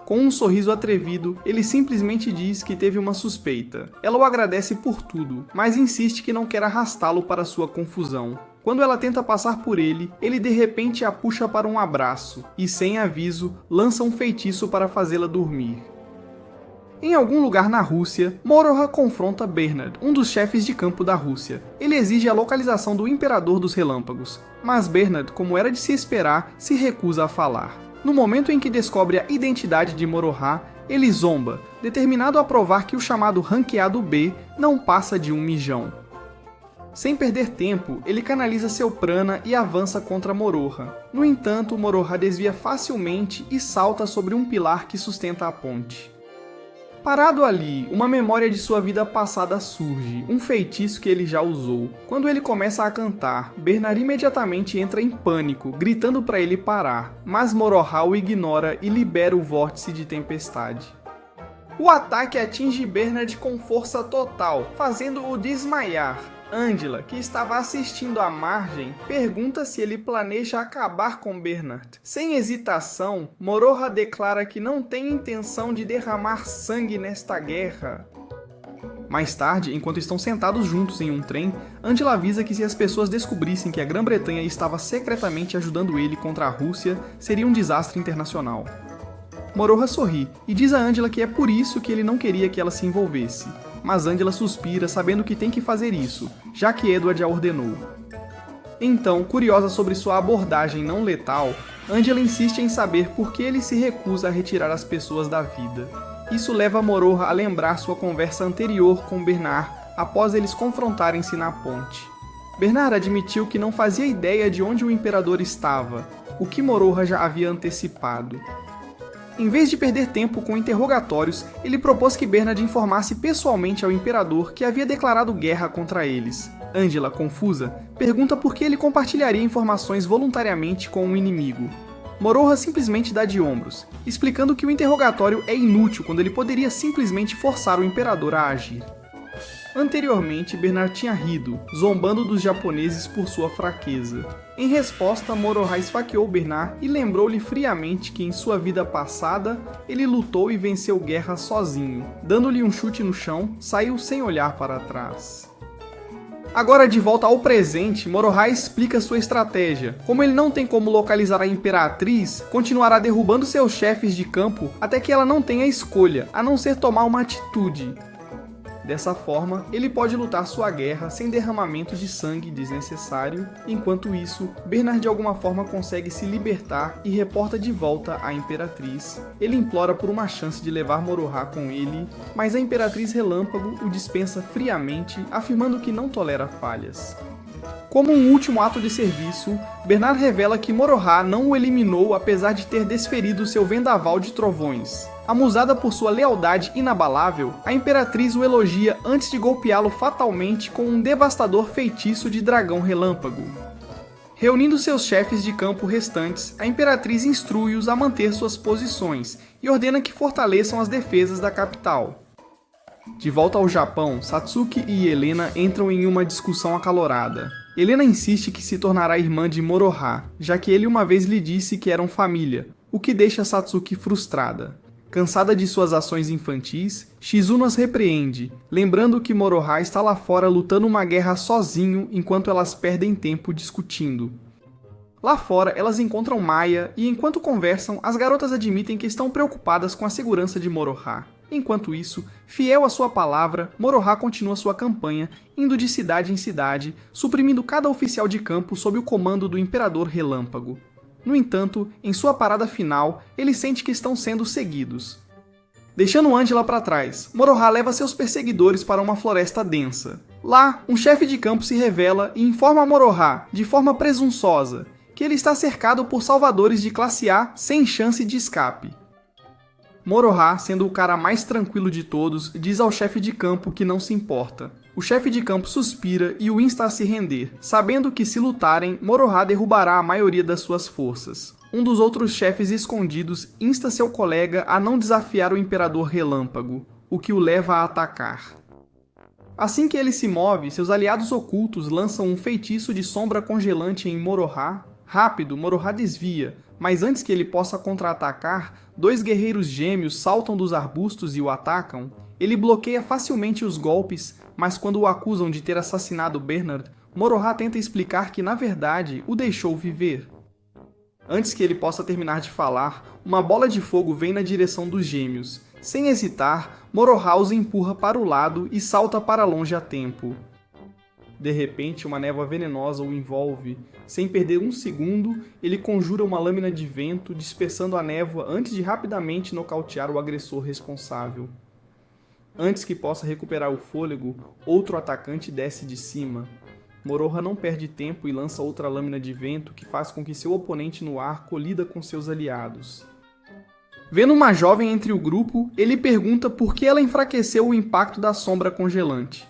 Com um sorriso atrevido, ele simplesmente diz que teve uma suspeita. Ela o agradece por tudo, mas insiste que não quer arrastá-lo para sua confusão. Quando ela tenta passar por ele, ele de repente a puxa para um abraço e, sem aviso, lança um feitiço para fazê-la dormir. Em algum lugar na Rússia, Moroha confronta Bernard, um dos chefes de campo da Rússia. Ele exige a localização do Imperador dos Relâmpagos, mas Bernard, como era de se esperar, se recusa a falar. No momento em que descobre a identidade de Moroha, ele zomba, determinado a provar que o chamado ranqueado B não passa de um mijão. Sem perder tempo, ele canaliza seu prana e avança contra Moroha. No entanto, Moroha desvia facilmente e salta sobre um pilar que sustenta a ponte. Parado ali, uma memória de sua vida passada surge, um feitiço que ele já usou. Quando ele começa a cantar, Bernard imediatamente entra em pânico, gritando para ele parar, mas Moroha o ignora e libera o vórtice de tempestade. O ataque atinge Bernard com força total, fazendo-o desmaiar. Angela, que estava assistindo à margem, pergunta se ele planeja acabar com Bernard. Sem hesitação, Moroha declara que não tem intenção de derramar sangue nesta guerra. Mais tarde, enquanto estão sentados juntos em um trem, Angela avisa que se as pessoas descobrissem que a Grã-Bretanha estava secretamente ajudando ele contra a Rússia, seria um desastre internacional. Moroha sorri e diz a Angela que é por isso que ele não queria que ela se envolvesse. Mas Angela suspira, sabendo que tem que fazer isso, já que Edward a ordenou. Então, curiosa sobre sua abordagem não letal, Angela insiste em saber por que ele se recusa a retirar as pessoas da vida. Isso leva Moroha a lembrar sua conversa anterior com Bernard após eles confrontarem-se na ponte. Bernard admitiu que não fazia ideia de onde o imperador estava, o que Moroha já havia antecipado. Em vez de perder tempo com interrogatórios, ele propôs que Bernard informasse pessoalmente ao imperador que havia declarado guerra contra eles. Angela, confusa, pergunta por que ele compartilharia informações voluntariamente com um inimigo. Moroha simplesmente dá de ombros, explicando que o interrogatório é inútil quando ele poderia simplesmente forçar o imperador a agir. Anteriormente, Bernard tinha rido, zombando dos japoneses por sua fraqueza. Em resposta, Moroha esfaqueou Bernard e lembrou-lhe friamente que em sua vida passada, ele lutou e venceu guerra sozinho. Dando-lhe um chute no chão, saiu sem olhar para trás. Agora de volta ao presente, Moroha explica sua estratégia. Como ele não tem como localizar a Imperatriz, continuará derrubando seus chefes de campo até que ela não tenha escolha, a não ser tomar uma atitude. Dessa forma, ele pode lutar sua guerra sem derramamento de sangue desnecessário. Enquanto isso, Bernard de alguma forma consegue se libertar e reporta de volta à Imperatriz. Ele implora por uma chance de levar Moroha com ele, mas a Imperatriz Relâmpago o dispensa friamente, afirmando que não tolera falhas. Como um último ato de serviço, Bernard revela que Moroha não o eliminou apesar de ter desferido seu vendaval de trovões. Amusada por sua lealdade inabalável, a Imperatriz o elogia antes de golpeá-lo fatalmente com um devastador feitiço de dragão relâmpago. Reunindo seus chefes de campo restantes, a Imperatriz instrui-os a manter suas posições e ordena que fortaleçam as defesas da capital. De volta ao Japão, Satsuki e Helena entram em uma discussão acalorada. Helena insiste que se tornará irmã de Moroha, já que ele uma vez lhe disse que eram família, o que deixa Satsuki frustrada. Cansada de suas ações infantis, Shizuna as repreende, lembrando que Moroha está lá fora lutando uma guerra sozinho enquanto elas perdem tempo discutindo. Lá fora, elas encontram Maya e enquanto conversam, as garotas admitem que estão preocupadas com a segurança de Moroha. Enquanto isso, fiel à sua palavra, Moroha continua sua campanha, indo de cidade em cidade, suprimindo cada oficial de campo sob o comando do Imperador Relâmpago. No entanto, em sua parada final, ele sente que estão sendo seguidos. Deixando Angela para trás, Moroha leva seus perseguidores para uma floresta densa. Lá, um chefe de campo se revela e informa a Moroha, de forma presunçosa, que ele está cercado por salvadores de classe A sem chance de escape. Moroha, sendo o cara mais tranquilo de todos, diz ao chefe de campo que não se importa. O chefe de campo suspira e o insta a se render, sabendo que se lutarem, Moroha derrubará a maioria das suas forças. Um dos outros chefes escondidos insta seu colega a não desafiar o Imperador Relâmpago, o que o leva a atacar. Assim que ele se move, seus aliados ocultos lançam um feitiço de sombra congelante em Moroha. Rápido, Moroha desvia, mas antes que ele possa contra-atacar, dois guerreiros gêmeos saltam dos arbustos e o atacam. Ele bloqueia facilmente os golpes, mas quando o acusam de ter assassinado Bernard, Moroha tenta explicar que, na verdade, o deixou viver. Antes que ele possa terminar de falar, uma bola de fogo vem na direção dos gêmeos. Sem hesitar, Moroha os empurra para o lado e salta para longe a tempo. De repente, uma névoa venenosa o envolve. Sem perder um segundo, ele conjura uma lâmina de vento, dispersando a névoa antes de rapidamente nocautear o agressor responsável. Antes que possa recuperar o fôlego, outro atacante desce de cima. Moroha não perde tempo e lança outra lâmina de vento que faz com que seu oponente no ar colida com seus aliados. Vendo uma jovem entre o grupo, ele pergunta por que ela enfraqueceu o impacto da sombra congelante.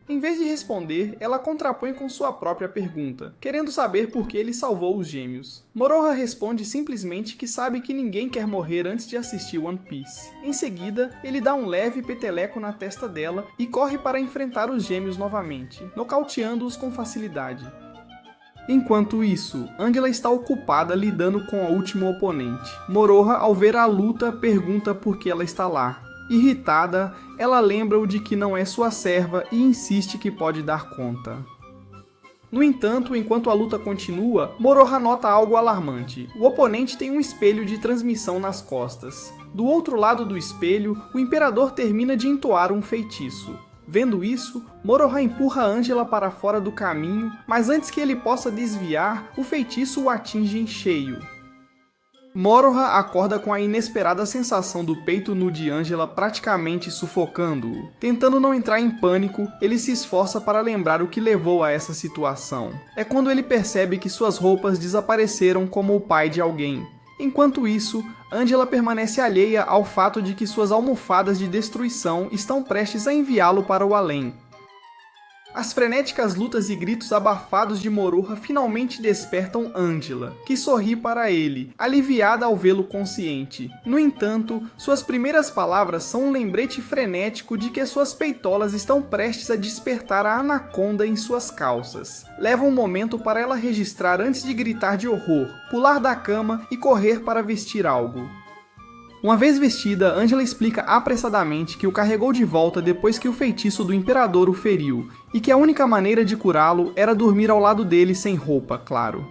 Em vez de responder, ela contrapõe com sua própria pergunta, querendo saber por que ele salvou os gêmeos. Moroha responde simplesmente que sabe que ninguém quer morrer antes de assistir One Piece. Em seguida, ele dá um leve peteleco na testa dela e corre para enfrentar os gêmeos novamente, nocauteando-os com facilidade. Enquanto isso, Angela está ocupada lidando com o último oponente. Moroha, ao ver a luta, pergunta por que ela está lá. Irritada, ela lembra-o de que não é sua serva e insiste que pode dar conta. No entanto, enquanto a luta continua, Moroha nota algo alarmante. O oponente tem um espelho de transmissão nas costas. Do outro lado do espelho, o imperador termina de entoar um feitiço. Vendo isso, Moroha empurra Angela para fora do caminho, mas antes que ele possa desviar, o feitiço o atinge em cheio. Moroha acorda com a inesperada sensação do peito nu de Angela praticamente sufocando-o. Tentando não entrar em pânico, ele se esforça para lembrar o que levou a essa situação. É quando ele percebe que suas roupas desapareceram como o pai de alguém. Enquanto isso, Angela permanece alheia ao fato de que suas almofadas de destruição estão prestes a enviá-lo para o além. As frenéticas lutas e gritos abafados de Moroha finalmente despertam Angela, que sorri para ele, aliviada ao vê-lo consciente. No entanto, suas primeiras palavras são um lembrete frenético de que suas peitolas estão prestes a despertar a anaconda em suas calças. Leva um momento para ela registrar antes de gritar de horror, pular da cama e correr para vestir algo. Uma vez vestida, Angela explica apressadamente que o carregou de volta depois que o feitiço do imperador o feriu, e que a única maneira de curá-lo era dormir ao lado dele sem roupa, claro.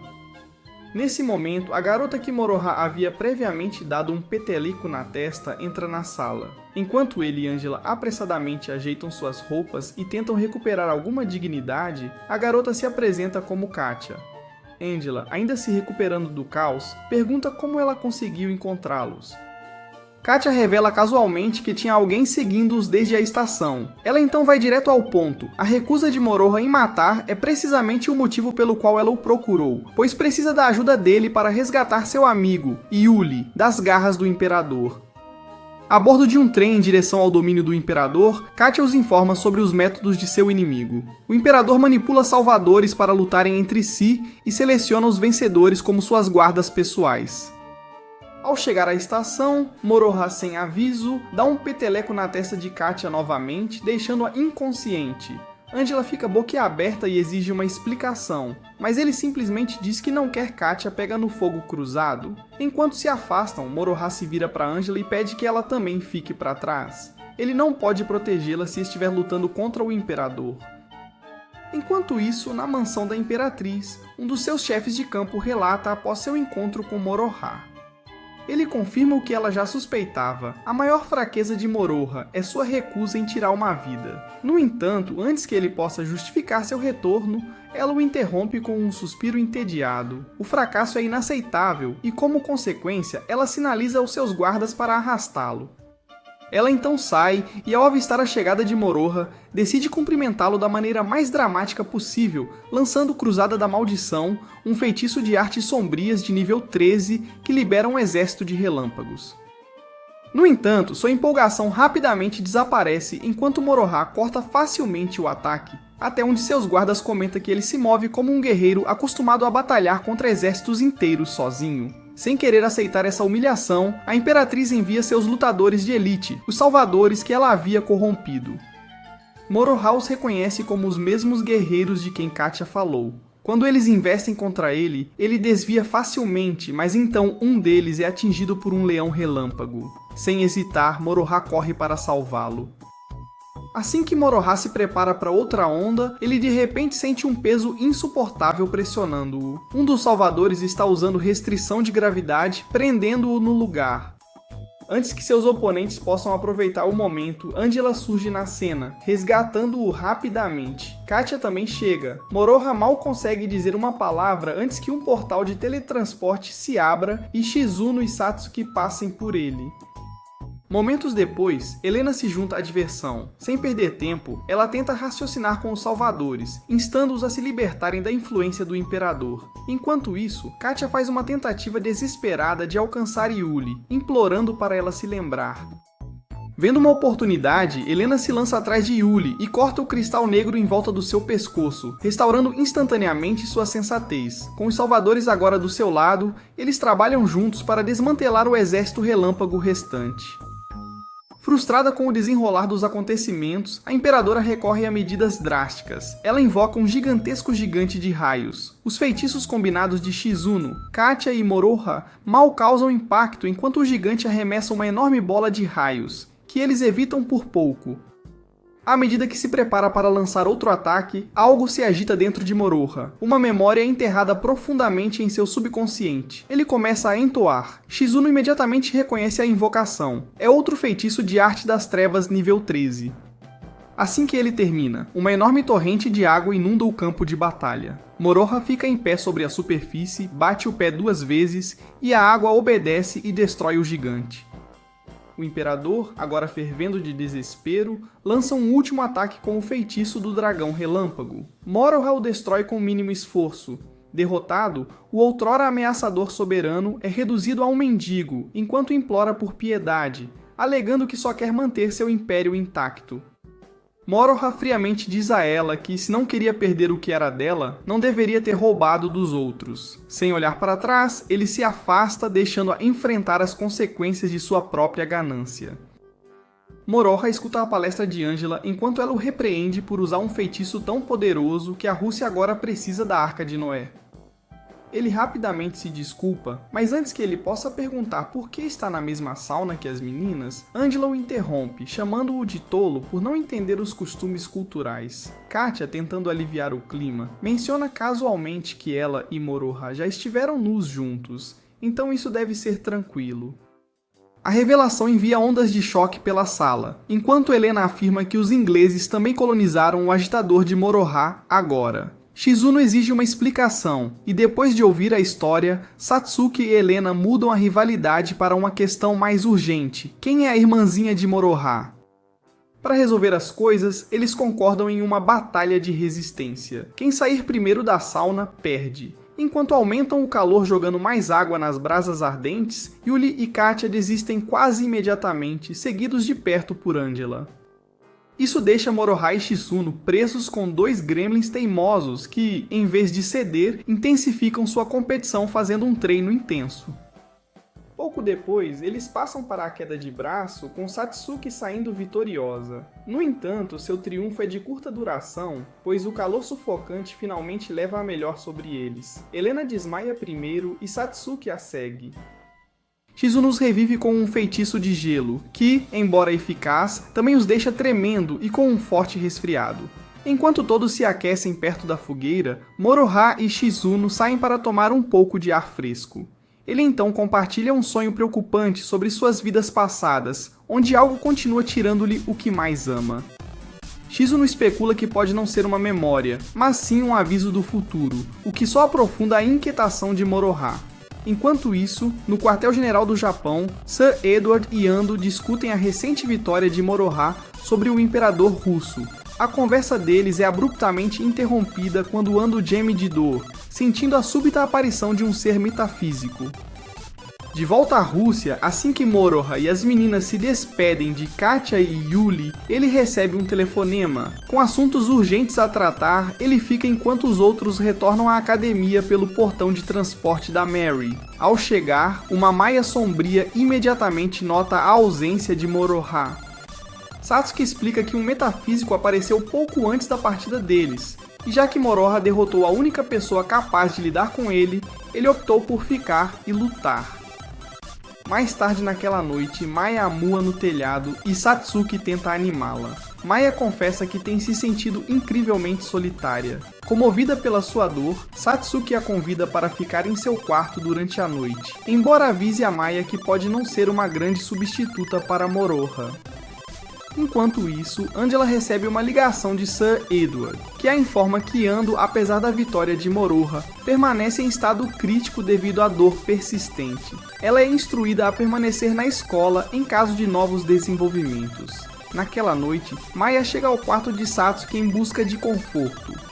Nesse momento, a garota que Moroha havia previamente dado um peteleco na testa entra na sala. Enquanto ele e Angela apressadamente ajeitam suas roupas e tentam recuperar alguma dignidade, a garota se apresenta como Katia. Angela, ainda se recuperando do caos, pergunta como ela conseguiu encontrá-los. Katia revela casualmente que tinha alguém seguindo-os desde a estação. Ela então vai direto ao ponto. A recusa de Moroha em matar é precisamente o motivo pelo qual ela o procurou, pois precisa da ajuda dele para resgatar seu amigo, Yuli, das garras do Imperador. A bordo de um trem em direção ao domínio do Imperador, Katia os informa sobre os métodos de seu inimigo. O Imperador manipula salvadores para lutarem entre si e seleciona os vencedores como suas guardas pessoais. Ao chegar à estação, Moroha, sem aviso, dá um peteleco na testa de Katia novamente, deixando-a inconsciente. Angela fica boquiaberta e exige uma explicação, mas ele simplesmente diz que não quer Katia pega no fogo cruzado. Enquanto se afastam, Moroha se vira para Angela e pede que ela também fique para trás. Ele não pode protegê-la se estiver lutando contra o Imperador. Enquanto isso, na mansão da Imperatriz, um dos seus chefes de campo relata após seu encontro com Moroha. Ele confirma o que ela já suspeitava. A maior fraqueza de Moroha é sua recusa em tirar uma vida. No entanto, antes que ele possa justificar seu retorno, ela o interrompe com um suspiro entediado. O fracasso é inaceitável e, como consequência, ela sinaliza aos seus guardas para arrastá-lo. Ela então sai e, ao avistar a chegada de Moroha, decide cumprimentá-lo da maneira mais dramática possível, lançando Cruzada da Maldição, um feitiço de artes sombrias de nível 13 que libera um exército de relâmpagos. No entanto, sua empolgação rapidamente desaparece enquanto Moroha corta facilmente o ataque, até um de seus guardas comenta que ele se move como um guerreiro acostumado a batalhar contra exércitos inteiros sozinho. Sem querer aceitar essa humilhação, a Imperatriz envia seus lutadores de elite, os salvadores que ela havia corrompido. Moroha os reconhece como os mesmos guerreiros de quem Katia falou. Quando eles investem contra ele, ele desvia facilmente, mas então um deles é atingido por um leão relâmpago. Sem hesitar, Moroha corre para salvá-lo. Assim que Moroha se prepara para outra onda, ele de repente sente um peso insuportável pressionando-o. Um dos salvadores está usando restrição de gravidade, prendendo-o no lugar. Antes que seus oponentes possam aproveitar o momento, Angela surge na cena, resgatando-o rapidamente. Katia também chega. Moroha mal consegue dizer uma palavra antes que um portal de teletransporte se abra e Shizuno e Satsuki passem por ele. Momentos depois, Helena se junta à diversão. Sem perder tempo, ela tenta raciocinar com os salvadores, instando-os a se libertarem da influência do Imperador. Enquanto isso, Katya faz uma tentativa desesperada de alcançar Yuli, implorando para ela se lembrar. Vendo uma oportunidade, Helena se lança atrás de Yuli e corta o cristal negro em volta do seu pescoço, restaurando instantaneamente sua sensatez. Com os salvadores agora do seu lado, eles trabalham juntos para desmantelar o exército relâmpago restante. Frustrada com o desenrolar dos acontecimentos, a Imperadora recorre a medidas drásticas. Ela invoca um gigantesco gigante de raios. Os feitiços combinados de Shizuno, Katya e Moroha mal causam impacto enquanto o gigante arremessa uma enorme bola de raios, que eles evitam por pouco. À medida que se prepara para lançar outro ataque, algo se agita dentro de Moroha. Uma memória enterrada profundamente em seu subconsciente. Ele começa a entoar. Shizuno imediatamente reconhece a invocação. É outro feitiço de Arte das Trevas nível 13. Assim que ele termina, uma enorme torrente de água inunda o campo de batalha. Moroha fica em pé sobre a superfície, bate o pé 2 vezes e a água obedece e destrói o gigante. O Imperador, agora fervendo de desespero, lança um último ataque com o feitiço do Dragão Relâmpago. Moroha o destrói com mínimo esforço. Derrotado, o outrora ameaçador soberano é reduzido a um mendigo, enquanto implora por piedade, alegando que só quer manter seu império intacto. Moroha friamente diz a ela que, se não queria perder o que era dela, não deveria ter roubado dos outros. Sem olhar para trás, ele se afasta, deixando-a enfrentar as consequências de sua própria ganância. Moroha escuta a palestra de Angela enquanto ela o repreende por usar um feitiço tão poderoso que a Rússia agora precisa da Arca de Noé. Ele rapidamente se desculpa, mas antes que ele possa perguntar por que está na mesma sauna que as meninas, Angela o interrompe, chamando-o de tolo por não entender os costumes culturais. Katya, tentando aliviar o clima, menciona casualmente que ela e Moroha já estiveram nus juntos, então isso deve ser tranquilo. A revelação envia ondas de choque pela sala, enquanto Helena afirma que os ingleses também colonizaram o agitador de Moroha agora. Shizuno exige uma explicação, e depois de ouvir a história, Satsuki e Helena mudam a rivalidade para uma questão mais urgente: quem é a irmãzinha de Moroha? Para resolver as coisas, eles concordam em uma batalha de resistência. Quem sair primeiro da sauna, perde. Enquanto aumentam o calor jogando mais água nas brasas ardentes, Yuli e Katya desistem quase imediatamente, seguidos de perto por Angela. Isso deixa Moroha e Shizuno presos com 2 gremlins teimosos que, em vez de ceder, intensificam sua competição fazendo um treino intenso. Pouco depois, eles passam para a queda de braço com Satsuki saindo vitoriosa. No entanto, seu triunfo é de curta duração, pois o calor sufocante finalmente leva a melhor sobre eles. Helena desmaia primeiro e Satsuki a segue. Shizuno os revive com um feitiço de gelo, que, embora eficaz, também os deixa tremendo e com um forte resfriado. Enquanto todos se aquecem perto da fogueira, Moroha e Shizuno saem para tomar um pouco de ar fresco. Ele então compartilha um sonho preocupante sobre suas vidas passadas, onde algo continua tirando-lhe o que mais ama. Shizuno especula que pode não ser uma memória, mas sim um aviso do futuro, o que só aprofunda a inquietação de Moroha. Enquanto isso, no quartel-general do Japão, Sir Edward e Ando discutem a recente vitória de Moroha sobre o imperador russo. A conversa deles é abruptamente interrompida quando Ando geme de dor, sentindo a súbita aparição de um ser metafísico. De volta à Rússia, assim que Moroha e as meninas se despedem de Katya e Yuli, ele recebe um telefonema. Com assuntos urgentes a tratar, ele fica enquanto os outros retornam à academia pelo portão de transporte da Mary. Ao chegar, uma Maia sombria imediatamente nota a ausência de Moroha. Satsuki explica que um metafísico apareceu pouco antes da partida deles, e já que Moroha derrotou a única pessoa capaz de lidar com ele, ele optou por ficar e lutar. Mais tarde naquela noite, Maia amua no telhado e Satsuki tenta animá-la. Maia confessa que tem se sentido incrivelmente solitária. Comovida pela sua dor, Satsuki a convida para ficar em seu quarto durante a noite, embora avise a Maia que pode não ser uma grande substituta para Moroha. Enquanto isso, Angela recebe uma ligação de Sir Edward, que a informa que Ando, apesar da vitória de Moroha, permanece em estado crítico devido à dor persistente. Ela é instruída a permanecer na escola em caso de novos desenvolvimentos. Naquela noite, Maya chega ao quarto de Satsuki em busca de conforto.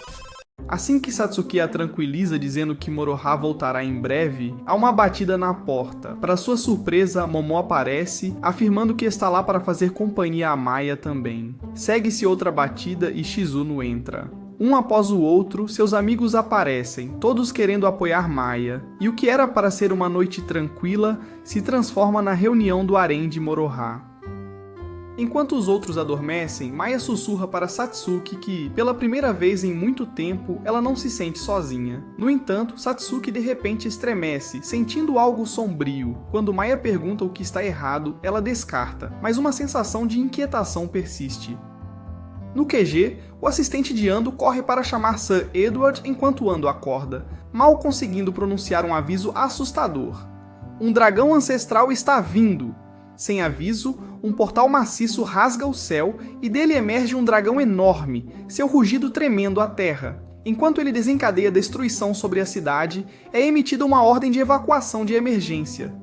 Assim que Satsuki a tranquiliza dizendo que Moroha voltará em breve, há uma batida na porta. Para sua surpresa, Momo aparece, afirmando que está lá para fazer companhia a Maya também. Segue-se outra batida e Shizuno entra. Um após o outro, seus amigos aparecem, todos querendo apoiar Maya, e o que era para ser uma noite tranquila se transforma na reunião do harém de Moroha. Enquanto os outros adormecem, Maya sussurra para Satsuki que, pela primeira vez em muito tempo, ela não se sente sozinha. No entanto, Satsuki de repente estremece, sentindo algo sombrio. Quando Maya pergunta o que está errado, ela descarta, mas uma sensação de inquietação persiste. No QG, o assistente de Ando corre para chamar Sir Edward enquanto Ando acorda, mal conseguindo pronunciar um aviso assustador. Um dragão ancestral está vindo! Sem aviso, um portal maciço rasga o céu e dele emerge um dragão enorme, seu rugido tremendo a terra. Enquanto ele desencadeia destruição sobre a cidade, é emitida uma ordem de evacuação de emergência.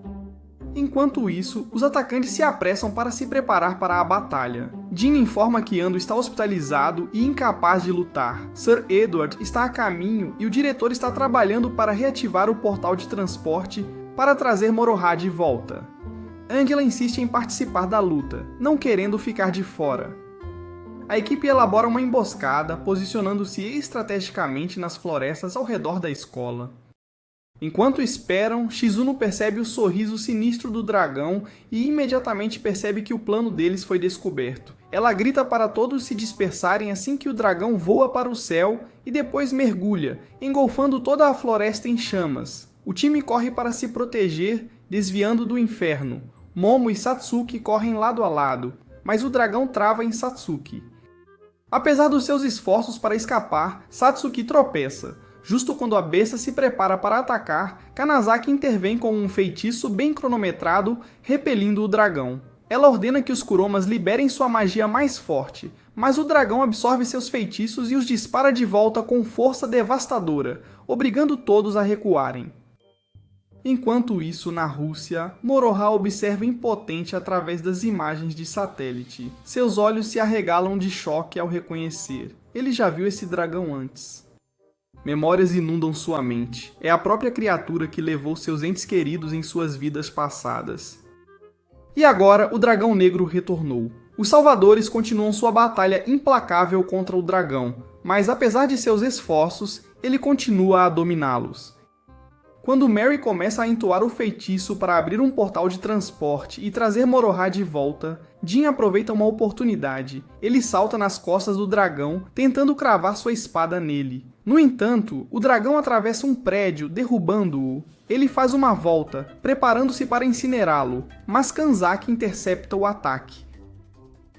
Enquanto isso, os atacantes se apressam para se preparar para a batalha. Jin informa que Ando está hospitalizado e incapaz de lutar. Sir Edward está a caminho e o diretor está trabalhando para reativar o portal de transporte para trazer Moroha de volta. Angela insiste em participar da luta, não querendo ficar de fora. A equipe elabora uma emboscada, posicionando-se estrategicamente nas florestas ao redor da escola. Enquanto esperam, Shizuno percebe o sorriso sinistro do dragão e imediatamente percebe que o plano deles foi descoberto. Ela grita para todos se dispersarem assim que o dragão voa para o céu e depois mergulha, engolfando toda a floresta em chamas. O time corre para se proteger, desviando do inferno. Momo e Satsuki correm lado a lado, mas o dragão trava em Satsuki. Apesar dos seus esforços para escapar, Satsuki tropeça. Justo quando a besta se prepara para atacar, Kanazaki intervém com um feitiço bem cronometrado, repelindo o dragão. Ela ordena que os Kuromas liberem sua magia mais forte, mas o dragão absorve seus feitiços e os dispara de volta com força devastadora, obrigando todos a recuarem. Enquanto isso, na Rússia, Moroha observa impotente através das imagens de satélite. Seus olhos se arregalam de choque ao reconhecer. Ele já viu esse dragão antes. Memórias inundam sua mente. É a própria criatura que levou seus entes queridos em suas vidas passadas. E agora, o dragão negro retornou. Os salvadores continuam sua batalha implacável contra o dragão, mas apesar de seus esforços, ele continua a dominá-los. Quando Mary começa a entoar o feitiço para abrir um portal de transporte e trazer Moroha de volta, Jin aproveita uma oportunidade. Ele salta nas costas do dragão, tentando cravar sua espada nele. No entanto, o dragão atravessa um prédio, derrubando-o. Ele faz uma volta, preparando-se para incinerá-lo, mas Kanzaki intercepta o ataque.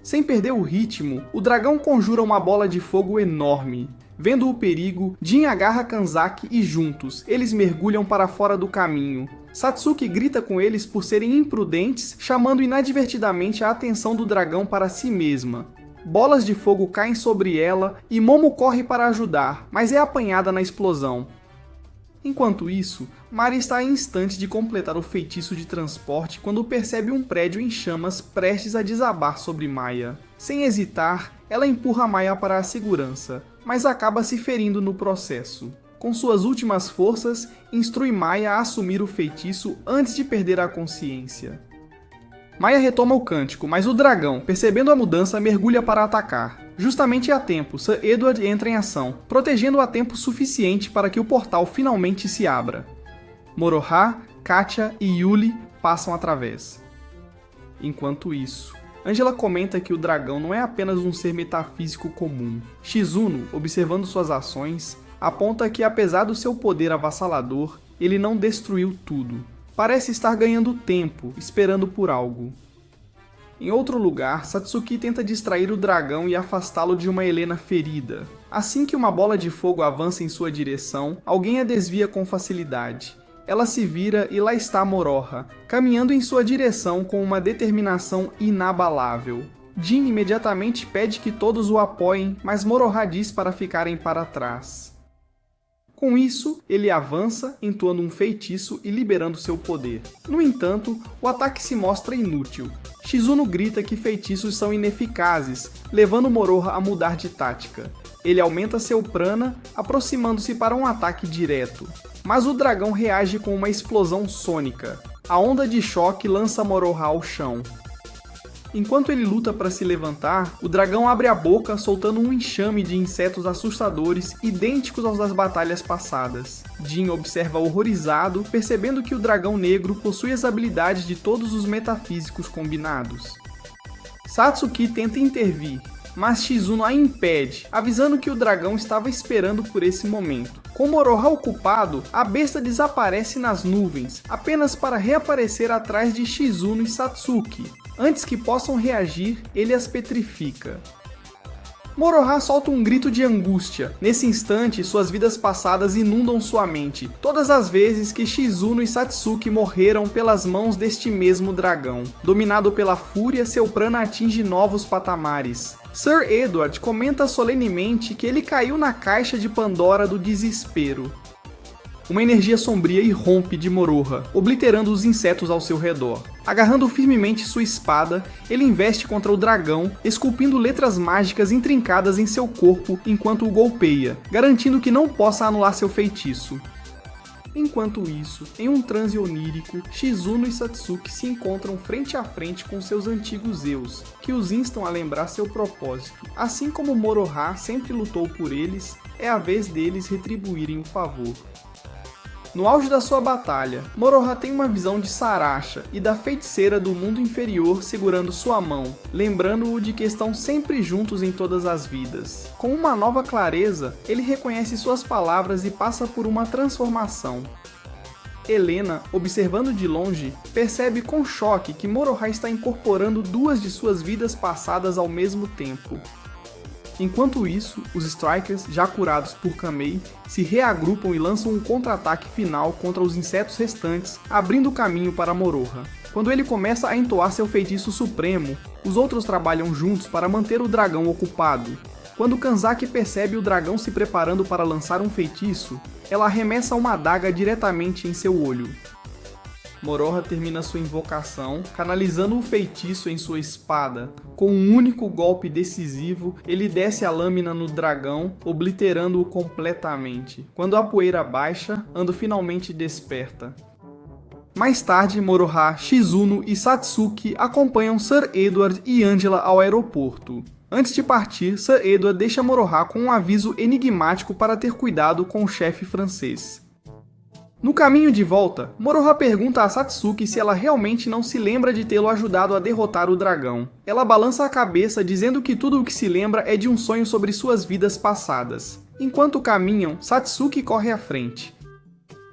Sem perder o ritmo, o dragão conjura uma bola de fogo enorme. Vendo o perigo, Jin agarra Kanzaki e juntos, eles mergulham para fora do caminho. Satsuki grita com eles por serem imprudentes, chamando inadvertidamente a atenção do dragão para si mesma. Bolas de fogo caem sobre ela e Momo corre para ajudar, mas é apanhada na explosão. Enquanto isso, Mari está a instantes de completar o feitiço de transporte quando percebe um prédio em chamas prestes a desabar sobre Maya. Sem hesitar, ela empurra Maya para a segurança, mas acaba se ferindo no processo. Com suas últimas forças, instrui Maya a assumir o feitiço antes de perder a consciência. Maya retoma o cântico, mas o dragão, percebendo a mudança, mergulha para atacar. Justamente a tempo, Sir Edward entra em ação, protegendo a tempo suficiente para que o portal finalmente se abra. Moroha, Katia e Yuli passam através. Enquanto isso, Angela comenta que o dragão não é apenas um ser metafísico comum. Shizuno, observando suas ações, aponta que apesar do seu poder avassalador, ele não destruiu tudo. Parece estar ganhando tempo, esperando por algo. Em outro lugar, Satsuki tenta distrair o dragão e afastá-lo de uma Helena ferida. Assim que uma bola de fogo avança em sua direção, alguém a desvia com facilidade. Ela se vira e lá está Moroha, caminhando em sua direção com uma determinação inabalável. Jin imediatamente pede que todos o apoiem, mas Moroha diz para ficarem para trás. Com isso, ele avança, entoando um feitiço e liberando seu poder. No entanto, o ataque se mostra inútil. Shizuno grita que feitiços são ineficazes, levando Moroha a mudar de tática. Ele aumenta seu prana, aproximando-se para um ataque direto. Mas o dragão reage com uma explosão sônica. A onda de choque lança Moroha ao chão. Enquanto ele luta para se levantar, o dragão abre a boca soltando um enxame de insetos assustadores idênticos aos das batalhas passadas. Jin observa horrorizado, percebendo que o dragão negro possui as habilidades de todos os metafísicos combinados. Satsuki tenta intervir, mas Shizuno a impede, avisando que o dragão estava esperando por esse momento. Com Moroha ocupado, a besta desaparece nas nuvens, apenas para reaparecer atrás de Shizuno e Satsuki. Antes que possam reagir, ele as petrifica. Moroha solta um grito de angústia. Nesse instante, suas vidas passadas inundam sua mente, todas as vezes que Shizuno e Satsuki morreram pelas mãos deste mesmo dragão. Dominado pela fúria, seu prana atinge novos patamares. Sir Edward comenta solenemente que ele caiu na caixa de Pandora do desespero. Uma energia sombria irrompe de Moroha, obliterando os insetos ao seu redor. Agarrando firmemente sua espada, ele investe contra o dragão, esculpindo letras mágicas intrincadas em seu corpo enquanto o golpeia, garantindo que não possa anular seu feitiço. Enquanto isso, em um transe onírico, Shizuno e Satsuki se encontram frente a frente com seus antigos eus, que os instam a lembrar seu propósito. Assim como Moroha sempre lutou por eles, é a vez deles retribuírem o favor. No auge da sua batalha, Moroha tem uma visão de Sarasha e da feiticeira do mundo inferior segurando sua mão, lembrando-o de que estão sempre juntos em todas as vidas. Com uma nova clareza, ele reconhece suas palavras e passa por uma transformação. Helena, observando de longe, percebe com choque que Moroha está incorporando duas de suas vidas passadas ao mesmo tempo. Enquanto isso, os Strikers, já curados por Kamei, se reagrupam e lançam um contra-ataque final contra os insetos restantes, abrindo caminho para Moroha. Quando ele começa a entoar seu feitiço supremo, os outros trabalham juntos para manter o dragão ocupado. Quando Kanzaki percebe o dragão se preparando para lançar um feitiço, ela arremessa uma adaga diretamente em seu olho. Moroha termina sua invocação, canalizando o feitiço em sua espada. Com um único golpe decisivo, ele desce a lâmina no dragão, obliterando-o completamente. Quando a poeira baixa, Ando finalmente desperta. Mais tarde, Moroha, Shizuno e Satsuki acompanham Sir Edward e Angela ao aeroporto. Antes de partir, Sir Edward deixa Moroha com um aviso enigmático para ter cuidado com o chefe francês. No caminho de volta, Moroha pergunta a Satsuki se ela realmente não se lembra de tê-lo ajudado a derrotar o dragão. Ela balança a cabeça dizendo que tudo o que se lembra é de um sonho sobre suas vidas passadas. Enquanto caminham, Satsuki corre à frente.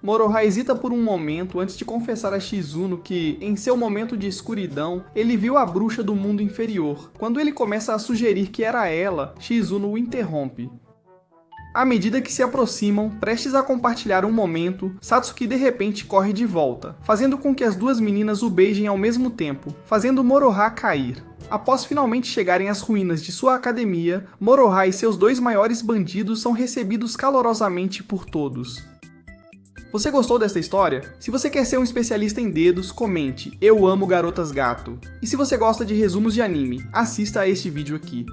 Moroha hesita por um momento antes de confessar a Shizuno que, em seu momento de escuridão, ele viu a bruxa do mundo inferior. Quando ele começa a sugerir que era ela, Shizuno o interrompe. À medida que se aproximam, prestes a compartilhar um momento, Satsuki de repente corre de volta, fazendo com que as duas meninas o beijem ao mesmo tempo, fazendo Moroha cair. Após finalmente chegarem às ruínas de sua academia, Moroha e seus dois maiores bandidos são recebidos calorosamente por todos. Você gostou desta história? Se você quer ser um especialista em dedos, comente "Eu amo garotas gato". E se você gosta de resumos de anime, assista a este vídeo aqui.